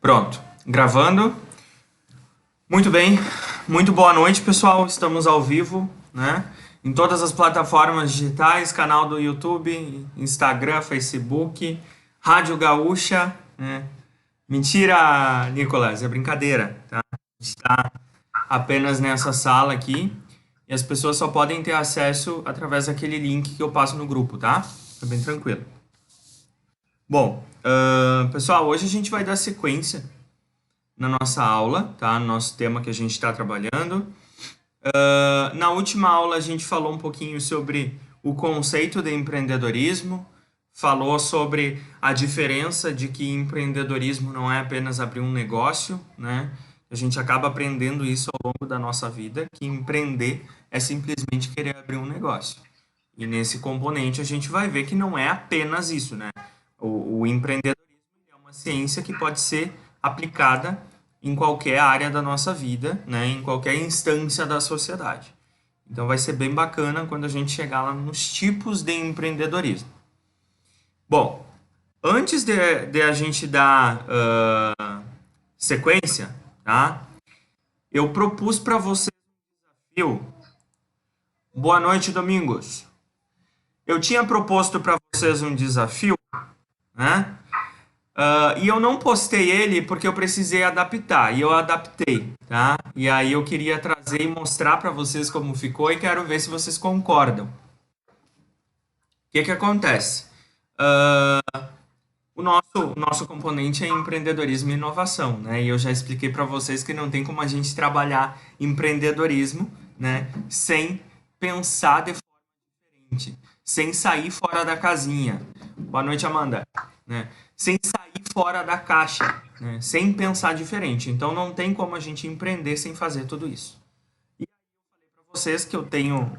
Pronto, gravando. Muito bem, muito boa noite, pessoal. Estamos ao vivo, né? Em todas as plataformas digitais, canal do YouTube, Instagram, Facebook, Rádio Gaúcha, né? Mentira, Nicolas, é brincadeira, tá? A gente está apenas nessa sala aqui e as pessoas só podem ter acesso através daquele link que eu passo no grupo, tá? Tá bem tranquilo. Bom, pessoal, hoje a gente vai dar sequência na nossa aula, tá? No nosso tema que a gente está trabalhando. Na última aula a gente falou um pouquinho sobre o conceito de empreendedorismo, falou sobre a diferença de que empreendedorismo não é apenas abrir um negócio, né? A gente acaba aprendendo isso ao longo da nossa vida, que empreender é simplesmente querer abrir um negócio. E nesse componente a gente vai ver que não é apenas isso, né? O empreendedorismo é uma ciência que pode ser aplicada em qualquer área da nossa vida, né? Em qualquer instância da sociedade. Então vai ser bem bacana quando a gente chegar lá nos tipos de empreendedorismo. Bom, antes de a gente dar sequência, tá? Eu propus para você um desafio. Boa noite, Domingos. Eu tinha proposto para vocês um desafio, né? E eu não postei ele porque eu precisei adaptar, e eu adaptei, tá? E aí eu queria trazer e mostrar para vocês como ficou e quero ver se vocês concordam. O que acontece? O nosso componente é empreendedorismo e inovação, né? E eu já expliquei para vocês que não tem como a gente trabalhar empreendedorismo, né, sem pensar de forma diferente, sem sair fora da casinha. Boa noite, Amanda. Né? Sem sair fora da caixa, né? Sem pensar diferente. Então não tem como a gente empreender sem fazer tudo isso. E para vocês que eu tenho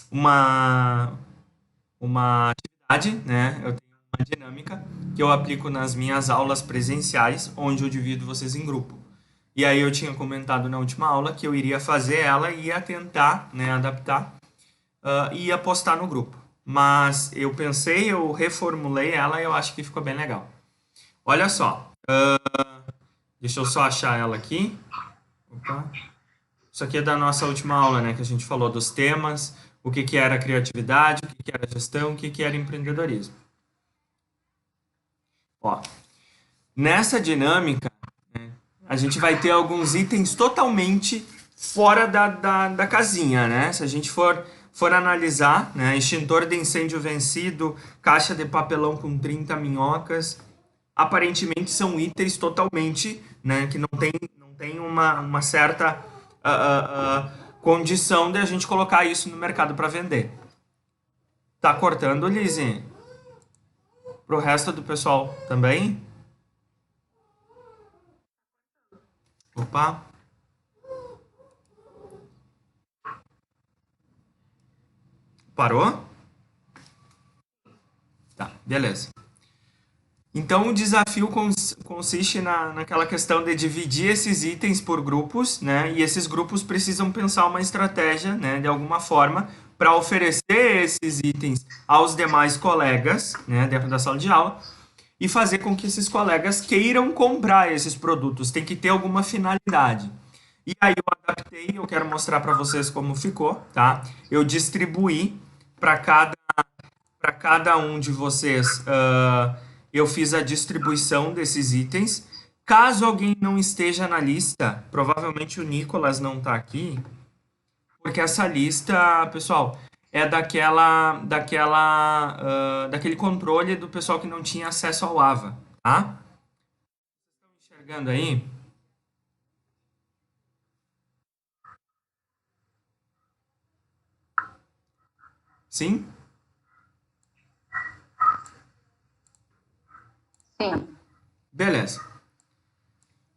uma, uma atividade, né? Eu tenho uma dinâmica que eu aplico nas minhas aulas presenciais, onde eu divido vocês em grupo. E aí eu tinha comentado na última aula que eu iria fazer ela e ia tentar, né, adaptar e ia postar no grupo. Mas eu pensei, eu reformulei ela e eu acho que ficou bem legal. Olha só, deixa eu só achar ela aqui. Opa. Isso aqui é da nossa última aula, né? Que a gente falou dos temas, o que que era criatividade, o que que era gestão, o que que era empreendedorismo. Ó, nessa dinâmica, a gente vai ter alguns itens totalmente fora da casinha, né? Se a gente for analisar, né? Extintor de incêndio vencido, caixa de papelão com 30 minhocas, aparentemente são itens totalmente, né? Que não tem uma certa condição de a gente colocar isso no mercado para vender. Tá cortando, Lizzie? Pro resto do pessoal também? Opa, parou? Tá, beleza. Então, o desafio consiste naquela questão de dividir esses itens por grupos, né? E esses grupos precisam pensar uma estratégia, né, de alguma forma, para oferecer esses itens aos demais colegas, né, dentro da sala de aula, e fazer com que esses colegas queiram comprar esses produtos. Tem que ter alguma finalidade. E aí eu adaptei, eu quero mostrar para vocês como ficou, tá? Eu distribuí para cada um de vocês, eu fiz a distribuição desses itens. Caso alguém não esteja na lista, provavelmente o Nicolas não está aqui, porque essa lista, pessoal, é daquele controle do pessoal que não tinha acesso ao AVA, tá? Estão enxergando aí? Sim? Sim. Beleza.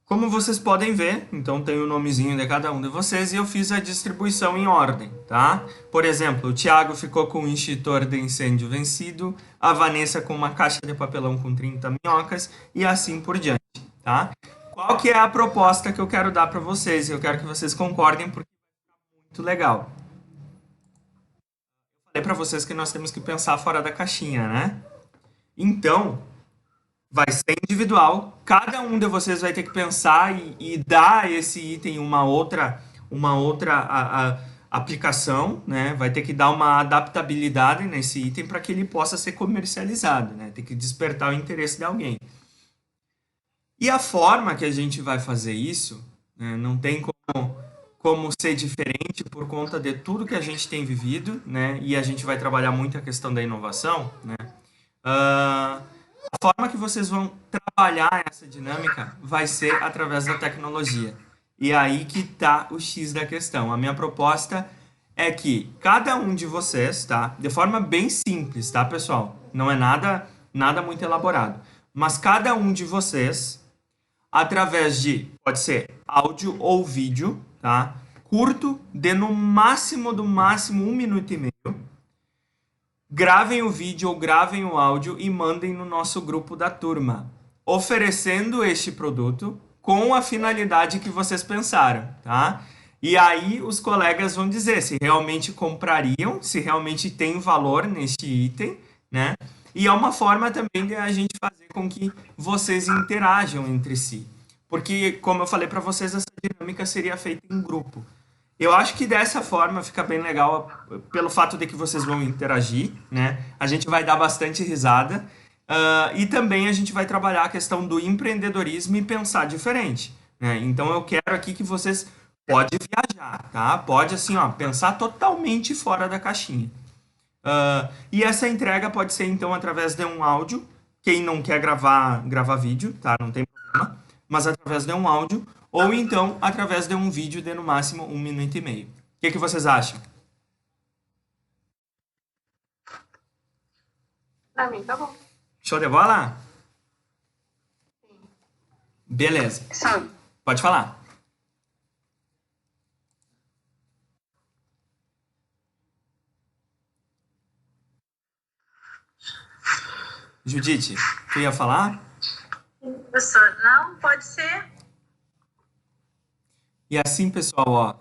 Como vocês podem ver, então tem o nomezinho de cada um de vocês e eu fiz a distribuição em ordem, tá? Por exemplo, o Thiago ficou com o extintor de incêndio vencido, a Vanessa com uma caixa de papelão com 30 minhocas e assim por diante, tá? Qual que é a proposta que eu quero dar para vocês? Eu quero que vocês concordem porque é muito legal. Falei para vocês que nós temos que pensar fora da caixinha, né? Então, vai ser individual. Cada um de vocês vai ter que pensar e dar esse item uma outra aplicação, né? Vai ter que dar uma adaptabilidade nesse item para que ele possa ser comercializado, né? Tem que despertar o interesse de alguém. E a forma que a gente vai fazer isso, né, não tem como ser diferente por conta de tudo que a gente tem vivido, né? E a gente vai trabalhar muito a questão da inovação, né? Ah, a forma que vocês vão trabalhar essa dinâmica vai ser através da tecnologia. E aí que tá o X da questão. A minha proposta é que cada um de vocês, tá? De forma bem simples, tá, pessoal? Não é nada muito elaborado. Mas cada um de vocês, através de, pode ser áudio ou vídeo, tá? Curto, de no máximo, do máximo, 1 minuto e meio. Gravem o vídeo ou gravem o áudio e mandem no nosso grupo da turma, oferecendo este produto com a finalidade que vocês pensaram, tá? E aí os colegas vão dizer se realmente comprariam, se realmente tem valor neste item, né? E é uma forma também de a gente fazer com que vocês interajam entre si. Porque, como eu falei para vocês, essa dinâmica seria feita em grupo. Eu acho que dessa forma fica bem legal, pelo fato de que vocês vão interagir, né? A gente vai dar bastante risada. E também a gente vai trabalhar a questão do empreendedorismo e pensar diferente, né? Então eu quero aqui que vocês pode viajar, tá? Pode assim, ó, pensar totalmente fora da caixinha. E essa entrega pode ser então através de um áudio. Quem não quer gravar vídeo, tá? Não tem problema. Mas através de um áudio. Ou então através de um vídeo de no máximo 1 minuto e meio. O que vocês acham? Pra mim, tá bom. Show de bola? Beleza. Sim. Pode falar. Judite, tu ia falar? Professor, não, pode ser. E assim, pessoal, ó,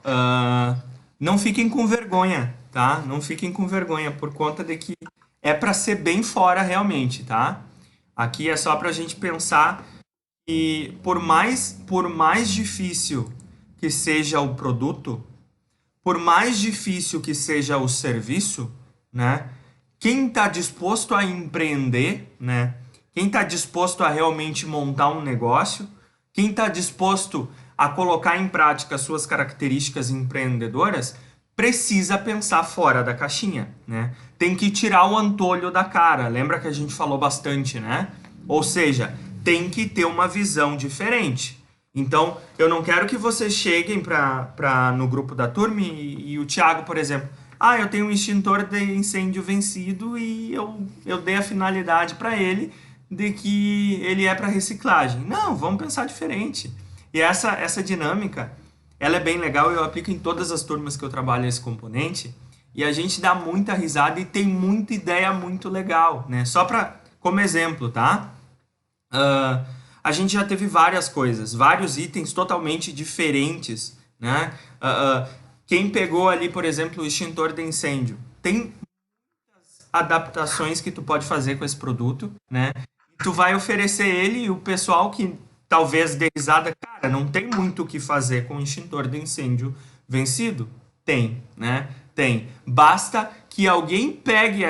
não fiquem com vergonha, tá? Não fiquem com vergonha por conta de que é para ser bem fora realmente, tá? Aqui é só para a gente pensar que por mais difícil que seja o produto, por mais difícil que seja o serviço, né? Quem está disposto a empreender, né? Quem está disposto a realmente montar um negócio, quem está disposto a colocar em prática suas características empreendedoras, precisa pensar fora da caixinha, né? Tem que tirar o antolho da cara. Lembra que a gente falou bastante, né? Ou seja, tem que ter uma visão diferente. Então, eu não quero que vocês cheguem no grupo da turma e o Thiago, por exemplo, eu tenho um extintor de incêndio vencido e eu dei a finalidade para ele de que ele é para reciclagem. Não, vamos pensar diferente. E essa dinâmica, ela é bem legal, eu aplico em todas as turmas que eu trabalho esse componente e a gente dá muita risada e tem muita ideia muito legal, né? Só para como exemplo, tá? Ah, a gente já teve várias coisas, vários itens totalmente diferentes, né? Quem pegou ali, por exemplo, o extintor de incêndio, tem adaptações que tu pode fazer com esse produto, né? Tu vai oferecer ele e o pessoal que talvez dê risada, cara, não tem muito o que fazer com o extintor de incêndio vencido? Tem, né? Tem. Basta que alguém pegue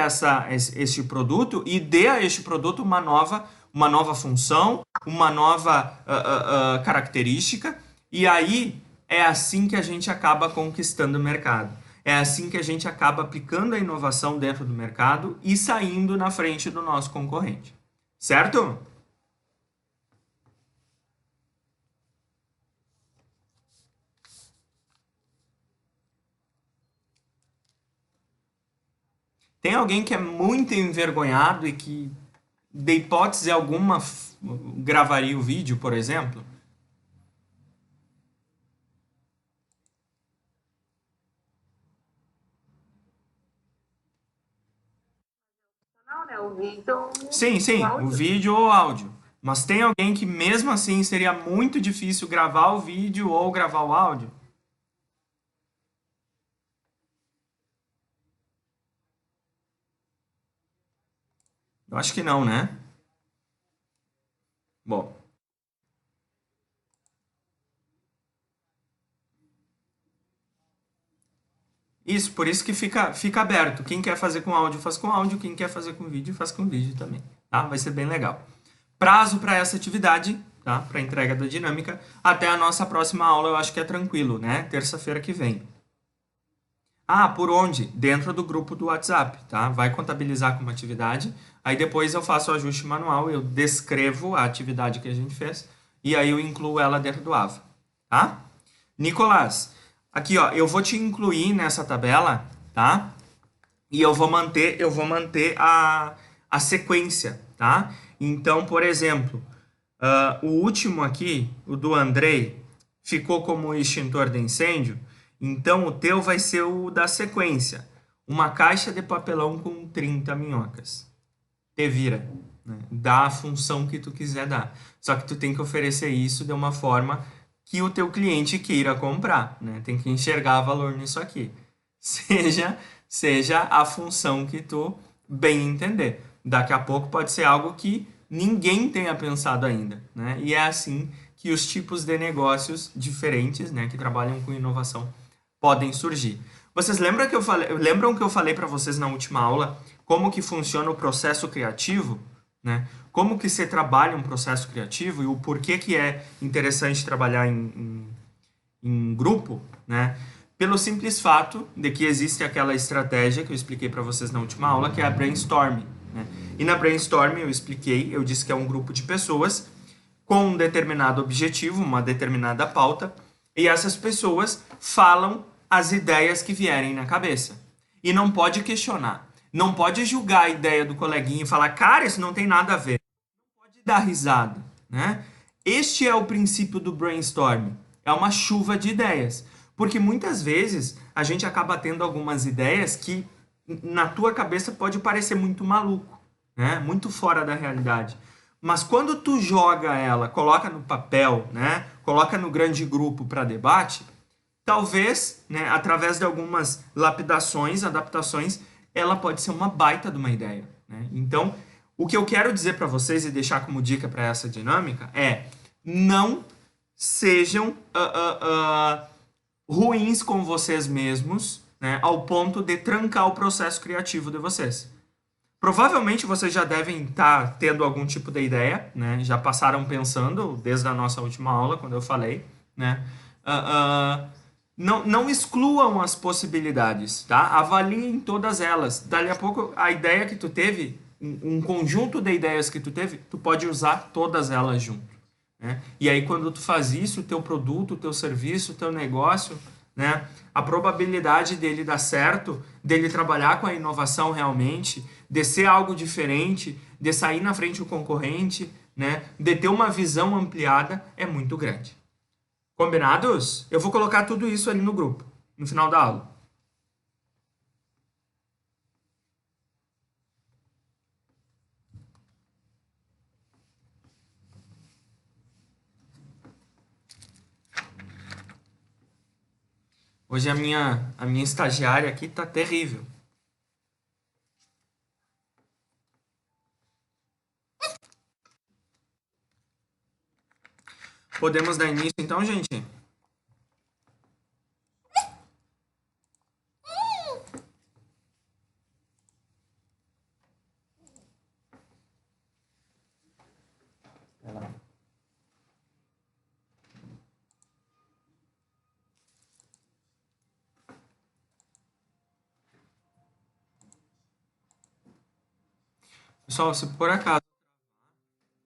este produto e dê a este produto uma nova função, uma nova característica, e aí é assim que a gente acaba conquistando o mercado. É assim que a gente acaba aplicando a inovação dentro do mercado e saindo na frente do nosso concorrente. Certo? Tem alguém que é muito envergonhado e que, de hipótese alguma, gravaria o vídeo, por exemplo? Não, né? O vídeo, Sim, o sim, o áudio. vídeo ou áudio. Mas tem alguém que mesmo assim seria muito difícil gravar o vídeo ou gravar o áudio? Eu acho que não, né? Bom. Isso, por isso que fica aberto. Quem quer fazer com áudio, faz com áudio. Quem quer fazer com vídeo, faz com vídeo também. Tá? Vai ser bem legal. Prazo para essa atividade, tá? Para entrega da dinâmica, até a nossa próxima aula, eu acho que é tranquilo, né? Terça-feira que vem. Ah, por onde? Dentro do grupo do WhatsApp, tá? Vai contabilizar como atividade, aí depois eu faço o ajuste manual, eu descrevo a atividade que a gente fez, e aí eu incluo ela dentro do AVA, tá? Nicolás, aqui ó, eu vou te incluir nessa tabela, tá? E eu vou manter a sequência, tá? Então, por exemplo, o último aqui, o do Andrei, ficou como extintor de incêndio, então o teu vai ser o da sequência. Uma caixa de papelão com 30 minhocas. Te vira, né? Dá a função que tu quiser dar. Só que tu tem que oferecer isso de uma forma que o teu cliente queira comprar, né? Tem que enxergar valor nisso aqui. Seja a função que tu bem entender. Daqui a pouco pode ser algo que ninguém tenha pensado ainda, né? E é assim que os tipos de negócios diferentes, né, que trabalham com inovação, podem surgir. Vocês lembram que eu falei para vocês na última aula como que funciona o processo criativo, né? Como que se trabalha um processo criativo e o porquê que é interessante trabalhar em grupo, né? Pelo simples fato de que existe aquela estratégia que eu expliquei para vocês na última aula, que é a brainstorming, né? E na brainstorming eu disse que é um grupo de pessoas com um determinado objetivo, uma determinada pauta, e essas pessoas falam as ideias que vierem na cabeça. E não pode questionar, não pode julgar a ideia do coleguinha e falar, cara, isso não tem nada a ver. Não pode dar risada, né? Este é o princípio do brainstorming. É uma chuva de ideias. Porque muitas vezes a gente acaba tendo algumas ideias que na tua cabeça pode parecer muito maluco, né? Muito fora da realidade. Mas quando tu joga ela, coloca no papel, né? Coloca no grande grupo para debate, talvez, né, através de algumas lapidações, adaptações, ela pode ser uma baita de uma ideia, né? Então, o que eu quero dizer para vocês e deixar como dica para essa dinâmica é não sejam ruins com vocês mesmos, né, ao ponto de trancar o processo criativo de vocês. Provavelmente vocês já devem estar tendo algum tipo de ideia, né? Já passaram pensando desde a nossa última aula, quando eu falei, né? Não excluam as possibilidades, tá? Avaliem todas elas. Dali a pouco, a ideia que tu teve, um conjunto de ideias que tu teve, tu pode usar todas elas junto, né? E aí, quando tu faz isso, o teu produto, o teu serviço, o teu negócio, né? A probabilidade dele dar certo, dele trabalhar com a inovação realmente, de ser algo diferente, de sair na frente do concorrente, né? De ter uma visão ampliada, é muito grande. Combinados? Eu vou colocar tudo isso ali no grupo, no final da aula. Hoje a minha estagiária aqui tá terrível. Podemos dar início então, gente? Pessoal, se por acaso,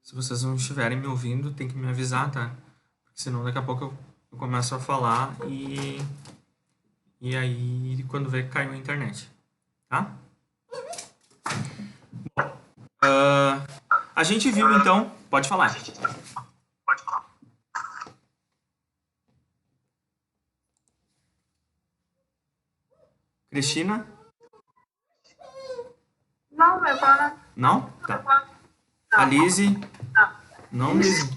se vocês não estiverem me ouvindo, tem que me avisar, tá? Porque senão daqui a pouco eu começo a falar e aí quando vê caiu a internet, tá? A gente viu então, pode falar. Cristina? Não, meu plano. Não? Tá. A Lizzie? Não, Lizzie?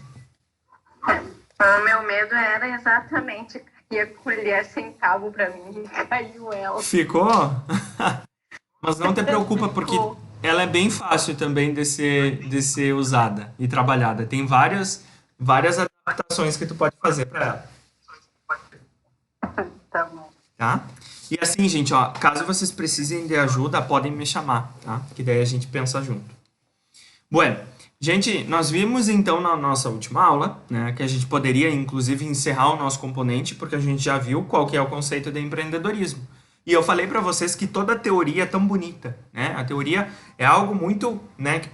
O meu medo era exatamente cair a colher sem cabo pra mim e caiu ela. Ficou? Mas não te preocupa, porque ela é bem fácil também de ser usada e trabalhada. Tem várias adaptações que tu pode fazer para ela, Tá bom. tá? E assim, gente, ó, caso vocês precisem de ajuda, podem me chamar, tá? Que daí a gente pensa junto. Bueno, gente, nós vimos então na nossa última aula, né, que a gente poderia inclusive encerrar o nosso componente, porque a gente já viu qual que é o conceito de empreendedorismo. E eu falei para vocês que toda a teoria é tão bonita, né? A teoria é algo muito, né, que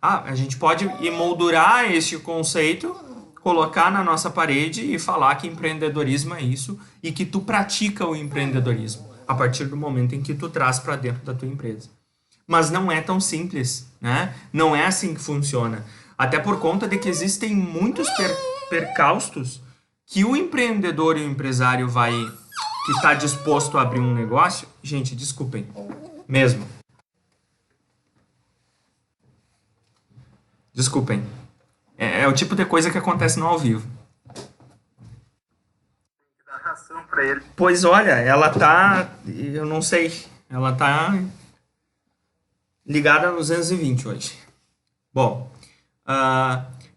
a gente pode emoldurar este conceito, colocar na nossa parede e falar que empreendedorismo é isso e que tu pratica o empreendedorismo a partir do momento em que tu traz para dentro da tua empresa. Mas não é tão simples, né? Não é assim que funciona. Até por conta de que existem muitos percalços que o empreendedor e o empresário que está disposto a abrir um negócio. Gente, desculpem, mesmo. Desculpem. É o tipo de coisa que acontece no ao vivo. Dá ração pra ele. Pois olha, ela tá. Eu não sei. Ela tá ligada no 220 hoje. Bom,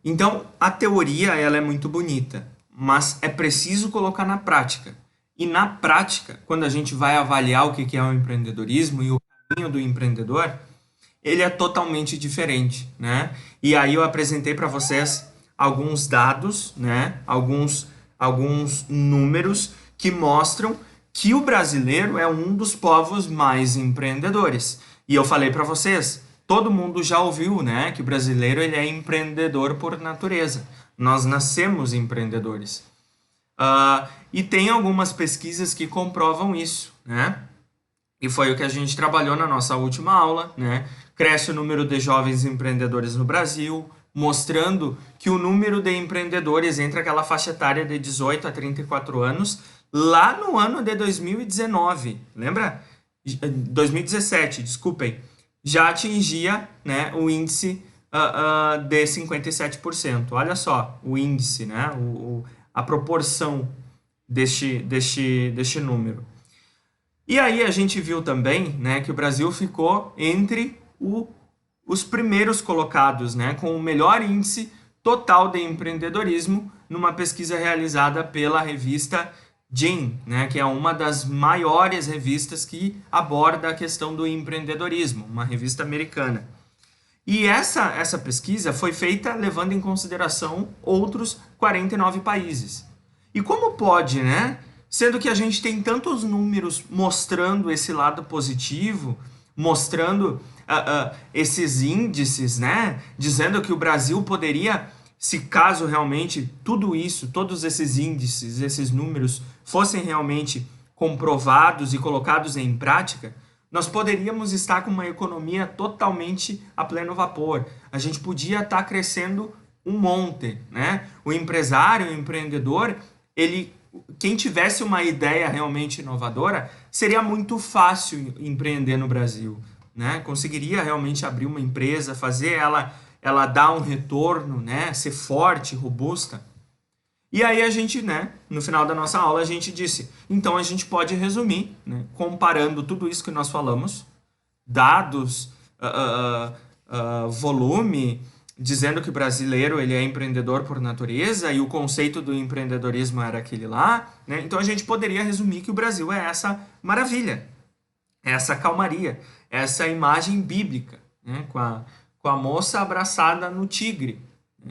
então a teoria ela é muito bonita, mas é preciso colocar na prática. E na prática, quando a gente vai avaliar o que é o empreendedorismo e o caminho do empreendedor, ele é totalmente diferente, né? E aí eu apresentei para vocês alguns dados, né? Alguns números que mostram que o brasileiro é um dos povos mais empreendedores. E eu falei para vocês, todo mundo já ouviu, né, que o brasileiro ele é empreendedor por natureza. Nós nascemos empreendedores. E tem algumas pesquisas que comprovam isso, né? E foi o que a gente trabalhou na nossa última aula, né? Cresce o número de jovens empreendedores no Brasil, mostrando que o número de empreendedores entre aquela faixa etária de 18 a 34 anos, lá no ano de 2019, lembra? 2017, desculpem, já atingia, né, o índice de 57%. Olha só, o índice, né, a proporção deste número. E aí a gente viu também, né, que o Brasil ficou entre os primeiros colocados, né, com o melhor índice total de empreendedorismo numa pesquisa realizada pela revista Jim, né, que é uma das maiores revistas que aborda a questão do empreendedorismo, uma revista americana. E essa pesquisa foi feita levando em consideração outros 49 países. E como pode, né? Sendo que a gente tem tantos números mostrando esse lado positivo, mostrando esses índices, né? Dizendo que o Brasil poderia, se caso realmente tudo isso, todos esses índices, esses números fossem realmente comprovados e colocados em prática, nós poderíamos estar com uma economia totalmente a pleno vapor. A gente podia estar crescendo um monte, né? O empresário, o empreendedor, quem tivesse uma ideia realmente inovadora, seria muito fácil empreender no Brasil, né? Conseguiria realmente abrir uma empresa, fazer ela dar um retorno, né? Ser forte, robusta. E aí a gente, né, no final da nossa aula, a gente disse, então a gente pode resumir, né, comparando tudo isso que nós falamos, dados, volume, dizendo que o brasileiro ele é empreendedor por natureza e o conceito do empreendedorismo era aquele lá, né? Então a gente poderia resumir que o Brasil é essa maravilha, essa calmaria, essa imagem bíblica, né, com a moça abraçada no tigre.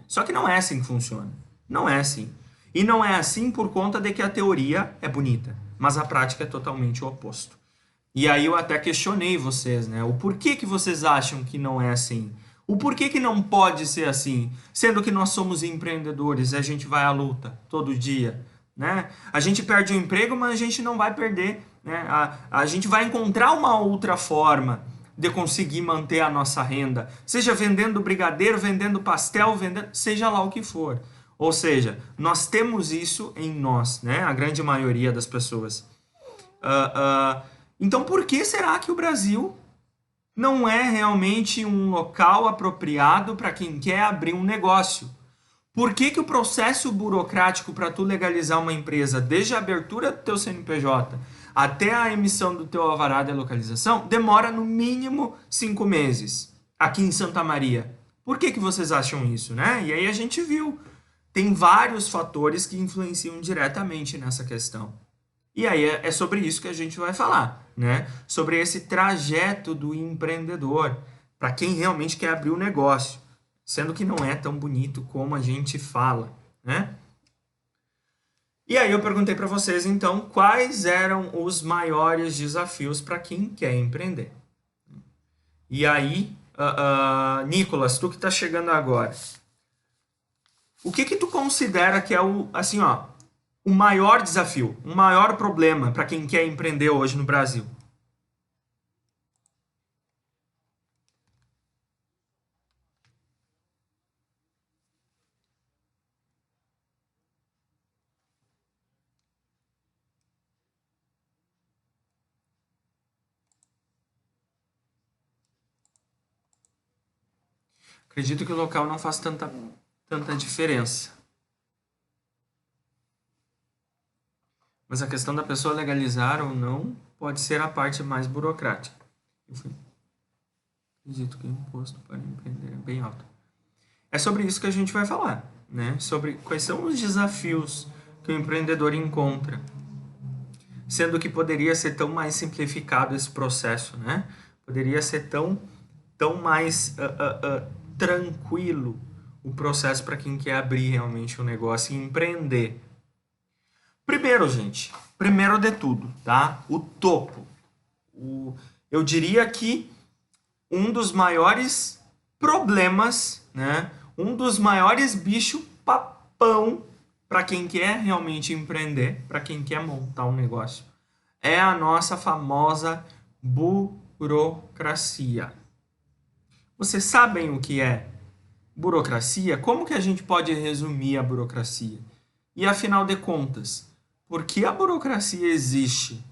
Só que não é assim que funciona, não é assim. E não é assim por conta de que a teoria é bonita, mas a prática é totalmente o oposto. E aí eu até questionei vocês, né? O porquê que vocês acham que não é assim? O porquê que não pode ser assim? Sendo que nós somos empreendedores, a gente vai à luta todo dia, né? A gente perde o emprego, mas a gente não vai perder, né? A gente vai encontrar uma outra forma de conseguir manter a nossa renda, seja vendendo brigadeiro, vendendo pastel, seja lá o que for. Ou seja, nós temos isso em nós, né? A grande maioria das pessoas. Então, por que será que o Brasil não é realmente um local apropriado para quem quer abrir um negócio? Por que o processo burocrático para tu legalizar uma empresa, desde a abertura do teu CNPJ até a emissão do teu alvará de localização, demora no mínimo 5 meses aqui em Santa Maria. Por que vocês acham isso, né? E aí a gente viu, tem vários fatores que influenciam diretamente nessa questão. E aí é sobre isso que a gente vai falar, né? Sobre esse trajeto do empreendedor, para quem realmente quer abrir o negócio, sendo que não é tão bonito como a gente fala, né? E aí eu perguntei para vocês, então, quais eram os maiores desafios para quem quer empreender. E aí, Nicolas, tu que está chegando agora, o que tu considera que é o, assim, ó, o maior desafio, o maior problema para quem quer empreender hoje no Brasil? Acredito que o local não faz tanta diferença. Mas a questão da pessoa legalizar ou não pode ser a parte mais burocrática. Enfim, acredito que o imposto para empreender é bem alto. É sobre isso que a gente vai falar, né? Sobre quais são os desafios que o empreendedor encontra. Sendo que poderia ser tão mais simplificado esse processo, né? Poderia ser tão mais tranquilo o processo para quem quer abrir realmente um negócio e empreender. Primeiro, gente, primeiro de tudo, tá? O topo. Eu diria que um dos maiores problemas, né? Um dos maiores bicho-papão para quem quer realmente empreender, para quem quer montar um negócio, é a nossa famosa burocracia. Vocês sabem o que é burocracia? Como que a gente pode resumir a burocracia? E afinal de contas, por que a burocracia existe?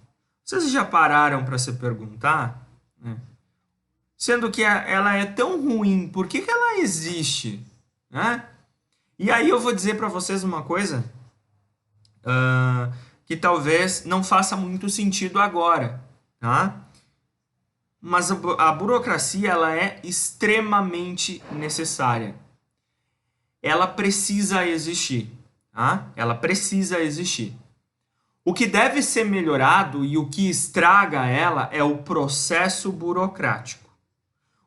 Vocês já pararam para se perguntar? Né? Sendo que ela é tão ruim, por que ela existe? Né? E aí eu vou dizer para vocês uma coisa que talvez não faça muito sentido agora, tá? Mas a burocracia ela é extremamente necessária. Ela precisa existir, tá? Ela precisa existir. O que deve ser melhorado e o que estraga ela é o processo burocrático.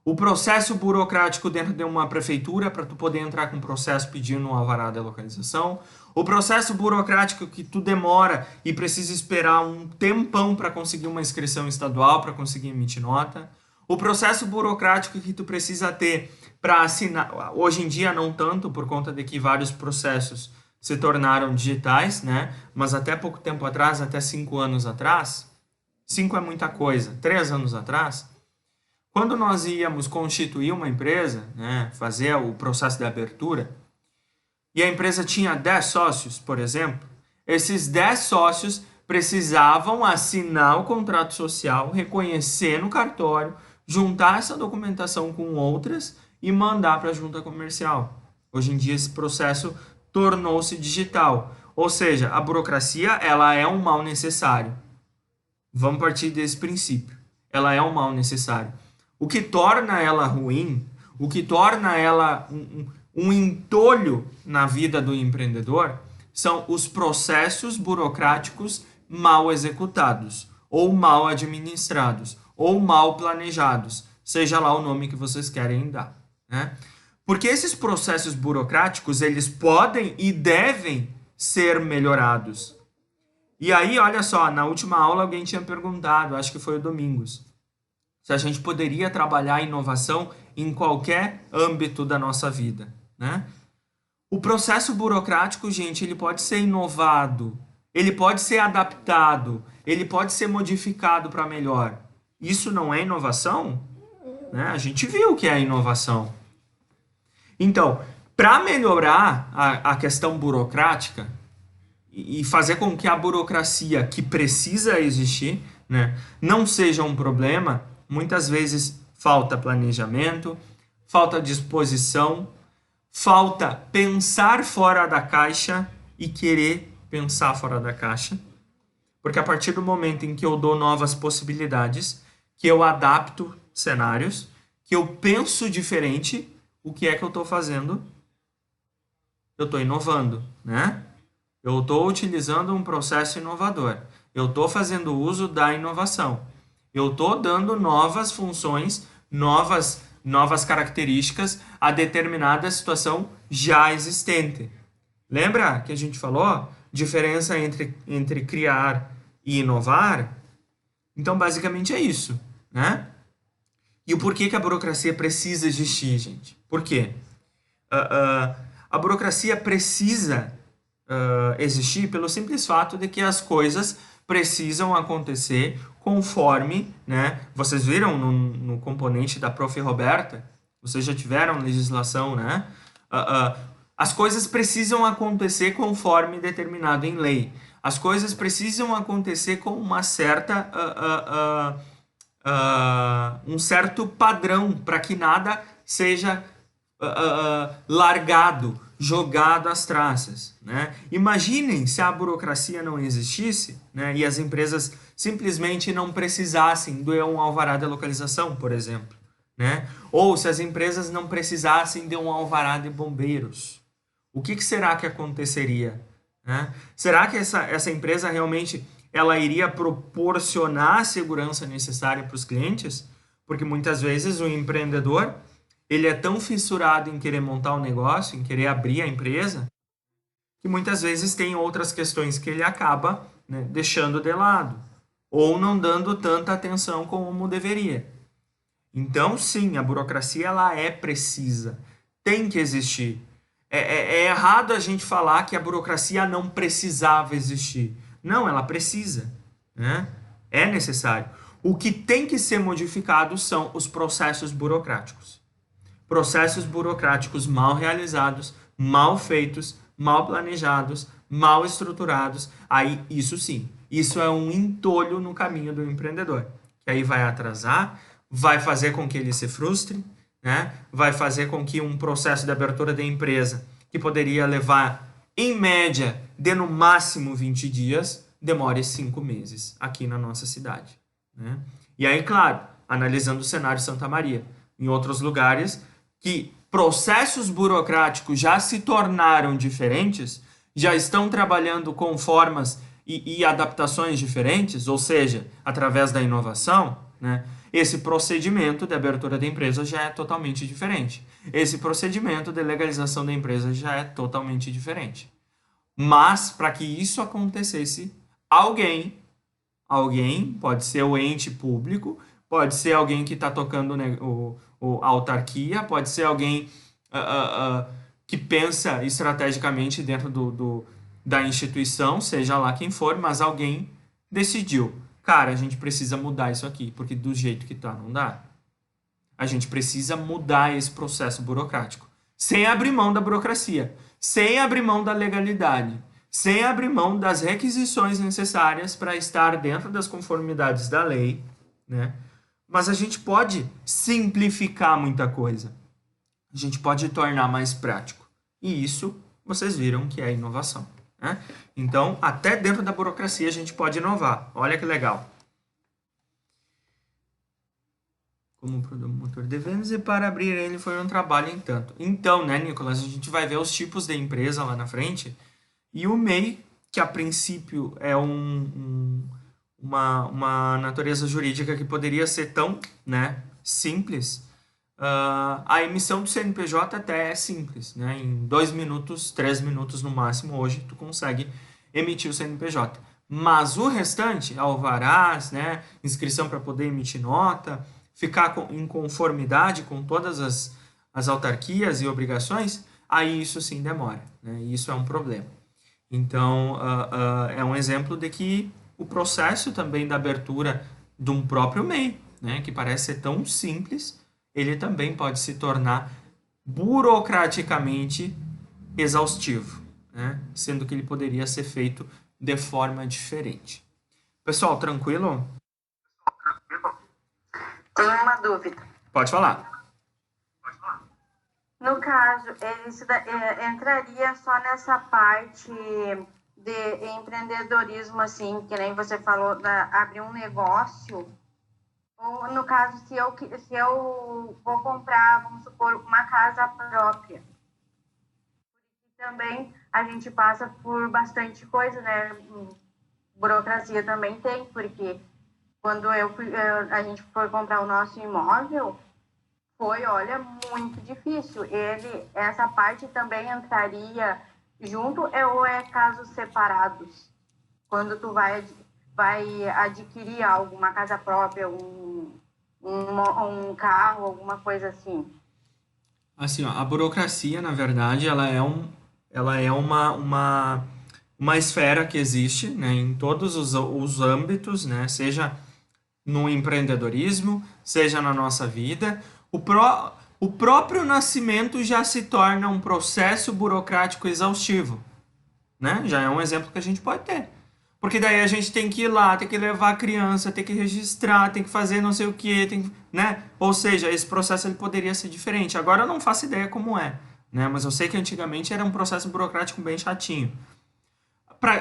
O processo burocrático dentro de uma prefeitura para tu poder entrar com um processo pedindo um alvará de localização. O processo burocrático que tu demora e precisa esperar um tempão para conseguir uma inscrição estadual, para conseguir emitir nota. O processo burocrático que tu precisa ter para assinar, hoje em dia não tanto, por conta de que vários processos se tornaram digitais, né? Mas até pouco tempo atrás, até 5 anos atrás, 5 é muita coisa, 3 anos atrás, quando nós íamos constituir uma empresa, né, fazer o processo de abertura, e a empresa tinha 10 sócios, por exemplo, esses 10 sócios precisavam assinar o contrato social, reconhecer no cartório, juntar essa documentação com outras e mandar para a junta comercial. Hoje em dia esse processo tornou-se digital, ou seja, a burocracia ela é um mal necessário. Vamos partir desse princípio. Ela é um mal necessário. O que torna ela ruim, o que torna ela um entolho na vida do empreendedor, são os processos burocráticos mal executados, ou mal administrados, ou mal planejados, seja lá o nome que vocês querem dar, né? Porque esses processos burocráticos, eles podem e devem ser melhorados. E aí, olha só, na última aula alguém tinha perguntado, acho que foi o Domingos, se a gente poderia trabalhar a inovação em qualquer âmbito da nossa vida, né? O processo burocrático, gente, ele pode ser inovado, ele pode ser adaptado, ele pode ser modificado para melhor. Isso não é inovação? Né? A gente viu que é inovação. Então, para melhorar a questão burocrática e fazer com que a burocracia que precisa existir, né, não seja um problema, muitas vezes falta planejamento, falta disposição, falta pensar fora da caixa e querer pensar fora da caixa. Porque a partir do momento em que eu dou novas possibilidades, que eu adapto cenários, que eu penso diferente, o que é que eu estou fazendo? Eu estou inovando, né? Eu estou utilizando um processo inovador. Eu estou fazendo uso da inovação. Eu estou dando novas funções, novas características a determinada situação já existente. Lembra que a gente falou? Diferença entre criar e inovar? Então, basicamente é isso, né? E o porquê que a burocracia precisa existir, gente? Por quê? A burocracia precisa existir pelo simples fato de que as coisas precisam acontecer conforme, né? Vocês viram no componente da Prof. Roberta, vocês já tiveram legislação, né? As coisas precisam acontecer conforme determinado em lei. As coisas precisam acontecer com uma certa um certo padrão para que nada seja largado, jogado às traças, né? Imaginem se a burocracia não existisse, né, e as empresas simplesmente não precisassem de um alvará de localização, por exemplo, né? Ou se as empresas não precisassem de um alvará de bombeiros. O que será que aconteceria, né? Será que essa empresa realmente ela iria proporcionar a segurança necessária para os clientes? Porque muitas vezes o empreendedor ele é tão fissurado em querer montar um negócio, em querer abrir a empresa, que muitas vezes tem outras questões que ele acaba, né, deixando de lado ou não dando tanta atenção como deveria. Então, sim, a burocracia ela é precisa, tem que existir. É errado a gente falar que a burocracia não precisava existir. Não, ela precisa, né? É necessário. O que tem que ser modificado são os processos burocráticos. Processos burocráticos mal realizados, mal feitos, mal planejados, mal estruturados. Aí, isso sim, isso é um entolho no caminho do empreendedor. Que aí vai atrasar, vai fazer com que ele se frustre, né? Vai fazer com que um processo de abertura de empresa, que poderia levar, em média, de no máximo 20 dias, demore 5 meses aqui na nossa cidade, né? E aí, claro, analisando o cenário Santa Maria, em outros lugares que processos burocráticos já se tornaram diferentes, já estão trabalhando com formas e adaptações diferentes, ou seja, através da inovação, né? Esse procedimento de abertura da empresa já é totalmente diferente. Esse procedimento de legalização da empresa já é totalmente diferente. Mas, para que isso acontecesse, alguém, pode ser o ente público, pode ser alguém que está tocando a autarquia, pode ser alguém que pensa estrategicamente dentro da instituição, seja lá quem for, mas alguém decidiu, cara, a gente precisa mudar isso aqui, porque do jeito que tá, não dá. A gente precisa mudar esse processo burocrático, sem abrir mão da burocracia, sem abrir mão da legalidade, sem abrir mão das requisições necessárias para estar dentro das conformidades da lei, né? Mas a gente pode simplificar muita coisa. A gente pode tornar mais prático. E isso, vocês viram que é inovação, né? Então, até dentro da burocracia a gente pode inovar. Olha que legal. Como promotor de vendas e para abrir ele foi um trabalho em tanto. Então, né, Nicolas, a gente vai ver os tipos de empresa lá na frente. E o MEI, que a princípio é uma natureza jurídica que poderia ser tão, né, simples, a emissão do CNPJ até é simples, né? Em 2 minutos, 3 minutos no máximo, hoje tu consegue emitir o CNPJ. Mas o restante, alvarás, né, inscrição para poder emitir nota, ficar em conformidade com todas as autarquias e obrigações, aí isso sim demora, né? E isso é um problema. Então, é um exemplo de que o processo também da abertura de um próprio MEI, né, que parece ser tão simples, ele também pode se tornar burocraticamente exaustivo, né, sendo que ele poderia ser feito de forma diferente. Pessoal, tranquilo? Tenho uma dúvida. Pode falar. No caso, entraria só nessa parte de empreendedorismo, assim, que nem você falou, abrir um negócio, ou no caso, se eu vou comprar, vamos supor, uma casa própria, também a gente passa por bastante coisa, né? Burocracia também tem, porque quando a gente foi comprar o nosso imóvel, foi, olha, muito difícil. Essa parte também entraria junto ou é casos separados? Quando tu vai adquirir algo, uma casa própria, um carro, alguma coisa assim. Assim, ó, a burocracia, na verdade, ela é uma esfera que existe, né, em todos os âmbitos, né, seja no empreendedorismo, seja na nossa vida. O próprio nascimento já se torna um processo burocrático exaustivo, né? Já é um exemplo que a gente pode ter. Porque daí a gente tem que ir lá, tem que levar a criança, tem que registrar, tem que fazer não sei o que, né? Ou seja, esse processo ele poderia ser diferente. Agora eu não faço ideia como é, né? Mas eu sei que antigamente era um processo burocrático bem chatinho.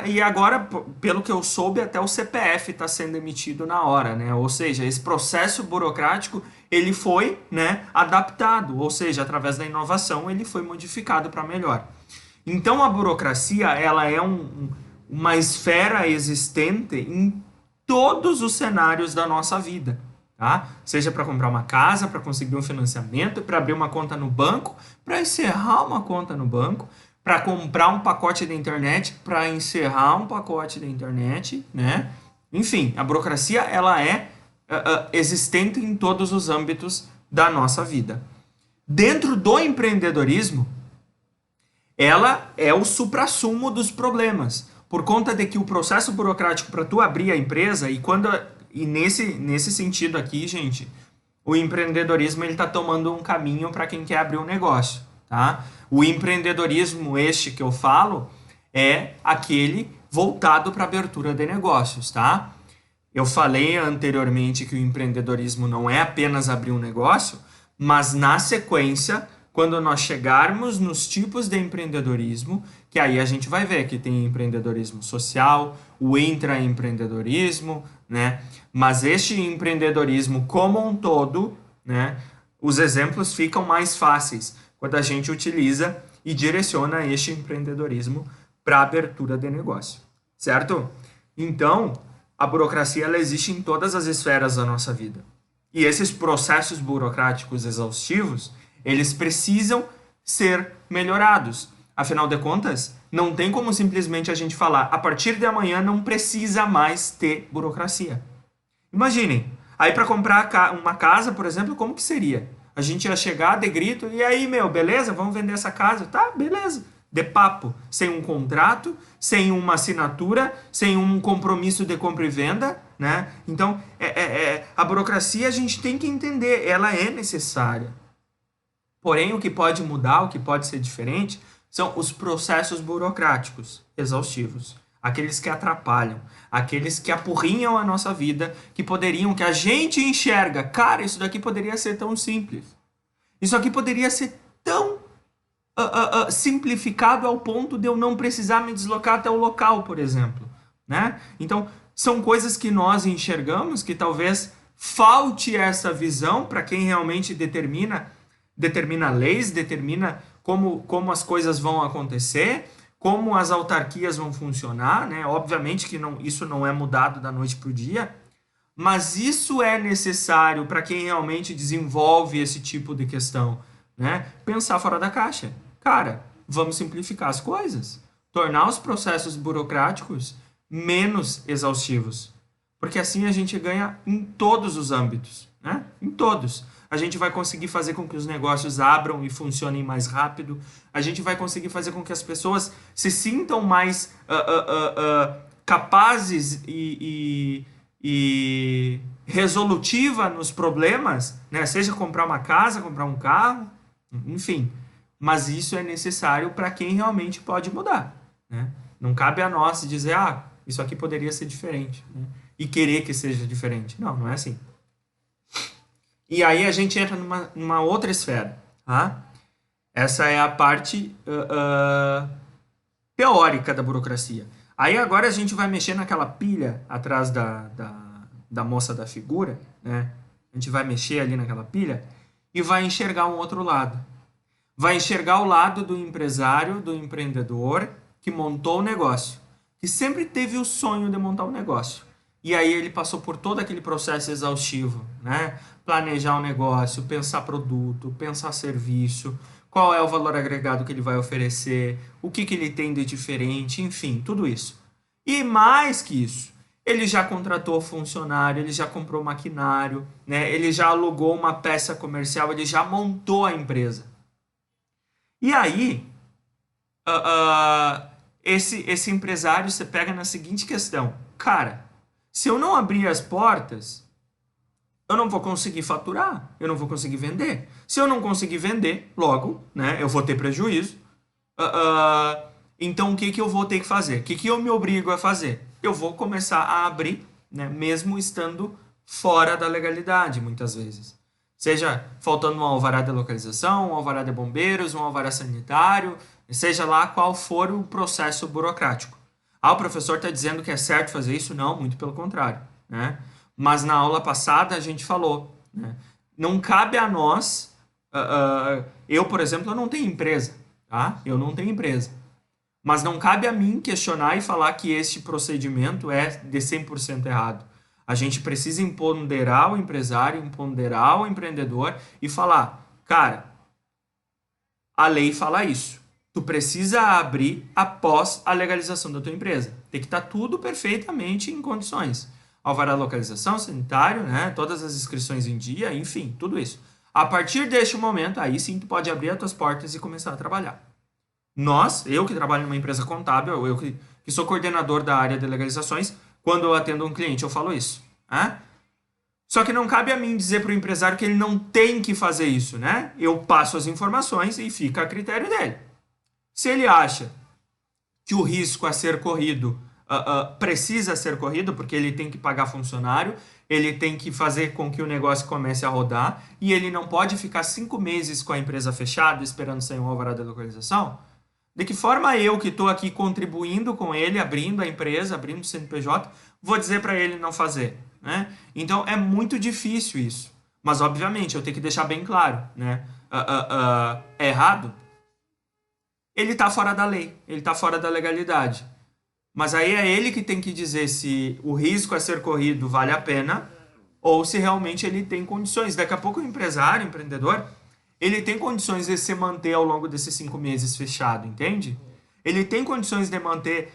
E agora, pelo que eu soube, até o CPF está sendo emitido na hora, né? Ou seja, esse processo burocrático ele foi, né, adaptado, ou seja, através da inovação ele foi modificado para melhor. Então a burocracia ela é uma esfera existente em todos os cenários da nossa vida, tá? Seja para comprar uma casa, para conseguir um financiamento, para abrir uma conta no banco, para encerrar uma conta no banco, para comprar um pacote da internet, para encerrar um pacote da internet, né? Enfim, a burocracia ela é existente em todos os âmbitos da nossa vida. Dentro do empreendedorismo, ela é o suprassumo dos problemas, por conta de que o processo burocrático para tu abrir a empresa e nesse sentido aqui, gente, o empreendedorismo ele está tomando um caminho para quem quer abrir um negócio, tá? O empreendedorismo este que eu falo é aquele voltado para abertura de negócios, tá? Eu falei anteriormente que o empreendedorismo não é apenas abrir um negócio, mas na sequência, quando nós chegarmos nos tipos de empreendedorismo, que aí a gente vai ver que tem empreendedorismo social, o intraempreendedorismo, né? Mas este empreendedorismo como um todo, né? Os exemplos ficam mais fáceis quando a gente utiliza e direciona este empreendedorismo para abertura de negócio, certo? Então, a burocracia ela existe em todas as esferas da nossa vida. E esses processos burocráticos exaustivos, eles precisam ser melhorados. Afinal de contas, não tem como simplesmente a gente falar a partir de amanhã não precisa mais ter burocracia. Imaginem, aí para comprar uma casa, por exemplo, como que seria? A gente ia chegar de grito, e aí, meu, beleza? Vamos vender essa casa? Tá, beleza. De papo, sem um contrato, sem uma assinatura, sem um compromisso de compra e venda, né? Então, a burocracia a gente tem que entender, ela é necessária. Porém, o que pode mudar, o que pode ser diferente, são os processos burocráticos exaustivos. Aqueles que atrapalham, aqueles que apurrinham a nossa vida, que a gente enxerga, cara, isso daqui poderia ser tão simples. Isso aqui poderia ser tão simplificado ao ponto de eu não precisar me deslocar até o local, por exemplo, né? Então, são coisas que nós enxergamos que talvez falte essa visão para quem realmente determina leis, determina como as coisas vão acontecer, como as autarquias vão funcionar, né? Obviamente que isso não é mudado da noite para o dia, mas isso é necessário para quem realmente desenvolve esse tipo de questão, né? Pensar fora da caixa. Cara, vamos simplificar as coisas, tornar os processos burocráticos menos exaustivos, porque assim a gente ganha em todos os âmbitos, né? Em todos. A gente vai conseguir fazer com que os negócios abram e funcionem mais rápido. A gente vai conseguir fazer com que as pessoas se sintam mais capazes e resolutiva nos problemas, né? Seja comprar uma casa, comprar um carro, enfim. Mas isso é necessário para quem realmente pode mudar, né? Não cabe a nós dizer, isso aqui poderia ser diferente, né? E querer que seja diferente. Não, não é assim. E aí a gente entra numa outra esfera, tá? Essa é a parte teórica da burocracia. Aí agora a gente vai mexer naquela pilha atrás da moça da figura, né? A gente vai mexer ali naquela pilha e vai enxergar um outro lado. Vai enxergar o lado do empresário, do empreendedor que montou o negócio, que sempre teve o sonho de montar um negócio. E aí ele passou por todo aquele processo exaustivo, né? Planejar o negócio, pensar produto, pensar serviço, qual é o valor agregado que ele vai oferecer, o que ele tem de diferente, enfim, tudo isso. E mais que isso, ele já contratou funcionário, ele já comprou maquinário, né? Ele já alugou uma peça comercial, ele já montou a empresa. E aí, esse empresário você pega na seguinte questão. Cara, se eu não abrir as portas, eu não vou conseguir faturar, eu não vou conseguir vender. Se eu não conseguir vender, logo, né, eu vou ter prejuízo. Então, o que eu vou ter que fazer? O que eu me obrigo a fazer? Eu vou começar a abrir, né, mesmo estando fora da legalidade, muitas vezes. Seja faltando um alvará de localização, um alvará de bombeiros, um alvará sanitário, seja lá qual for o processo burocrático. O professor está dizendo que é certo fazer isso? Não, muito pelo contrário, né? Mas na aula passada a gente falou, né? Não cabe a nós, eu, por exemplo, eu não tenho empresa, tá? Eu não tenho empresa. Mas não cabe a mim questionar e falar que este procedimento é de 100% errado. A gente precisa empoderar o empresário, empoderar o empreendedor e falar, cara, a lei fala isso. Tu precisa abrir após a legalização da tua empresa. Tem que estar tudo perfeitamente em condições. Alvará de localização, sanitário, né? Todas as inscrições em dia, enfim, tudo isso. A partir deste momento, aí sim tu pode abrir as tuas portas e começar a trabalhar. Eu que trabalho numa empresa contábil, eu que sou coordenador da área de legalizações, quando eu atendo um cliente eu falo isso. Né? Só que não cabe a mim dizer para o empresário que ele não tem que fazer isso, né? Eu passo as informações e fica a critério dele. Se ele acha que o risco a ser corrido precisa ser corrido, porque ele tem que pagar funcionário, ele tem que fazer com que o negócio comece a rodar, e ele não pode ficar 5 meses com a empresa fechada esperando sair um alvará de localização, de que forma eu, que estou aqui contribuindo com ele, abrindo a empresa, abrindo o CNPJ, vou dizer para ele não fazer? Né? Então é muito difícil isso. Mas, obviamente, eu tenho que deixar bem claro. Né? É errado? Ele está fora da lei, ele está fora da legalidade. Mas aí é ele que tem que dizer se o risco a ser corrido vale a pena ou se realmente ele tem condições. Daqui a pouco o empresário, o empreendedor, ele tem condições de se manter ao longo desses 5 meses fechado, entende? Ele tem condições de manter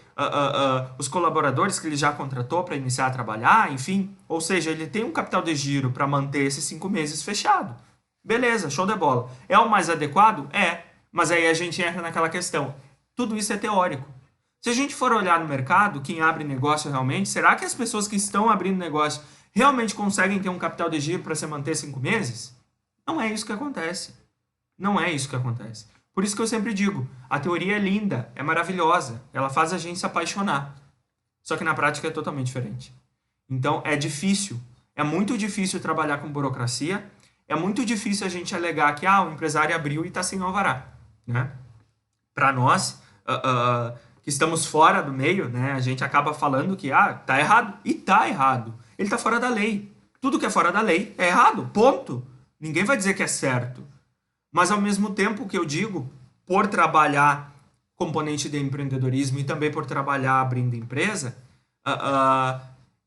os colaboradores que ele já contratou para iniciar a trabalhar, enfim. Ou seja, ele tem um capital de giro para manter esses 5 meses fechado. Beleza, show de bola. É o mais adequado? É. Mas aí a gente entra naquela questão. Tudo isso é teórico. Se a gente for olhar no mercado, quem abre negócio realmente, será que as pessoas que estão abrindo negócio realmente conseguem ter um capital de giro para se manter 5 meses? Não é isso que acontece. Não é isso que acontece. Por isso que eu sempre digo, a teoria é linda, é maravilhosa, ela faz a gente se apaixonar. Só que na prática é totalmente diferente. Então é difícil, é muito difícil trabalhar com burocracia, é muito difícil a gente alegar que o empresário abriu e está sem alvará. Né? Para nós, que estamos fora do meio, né, a gente acaba falando que tá errado, e tá errado. Ele está fora da lei. Tudo que é fora da lei é errado, ponto. Ninguém vai dizer que é certo. Mas, ao mesmo tempo que eu digo, por trabalhar componente de empreendedorismo e também por trabalhar abrindo empresa,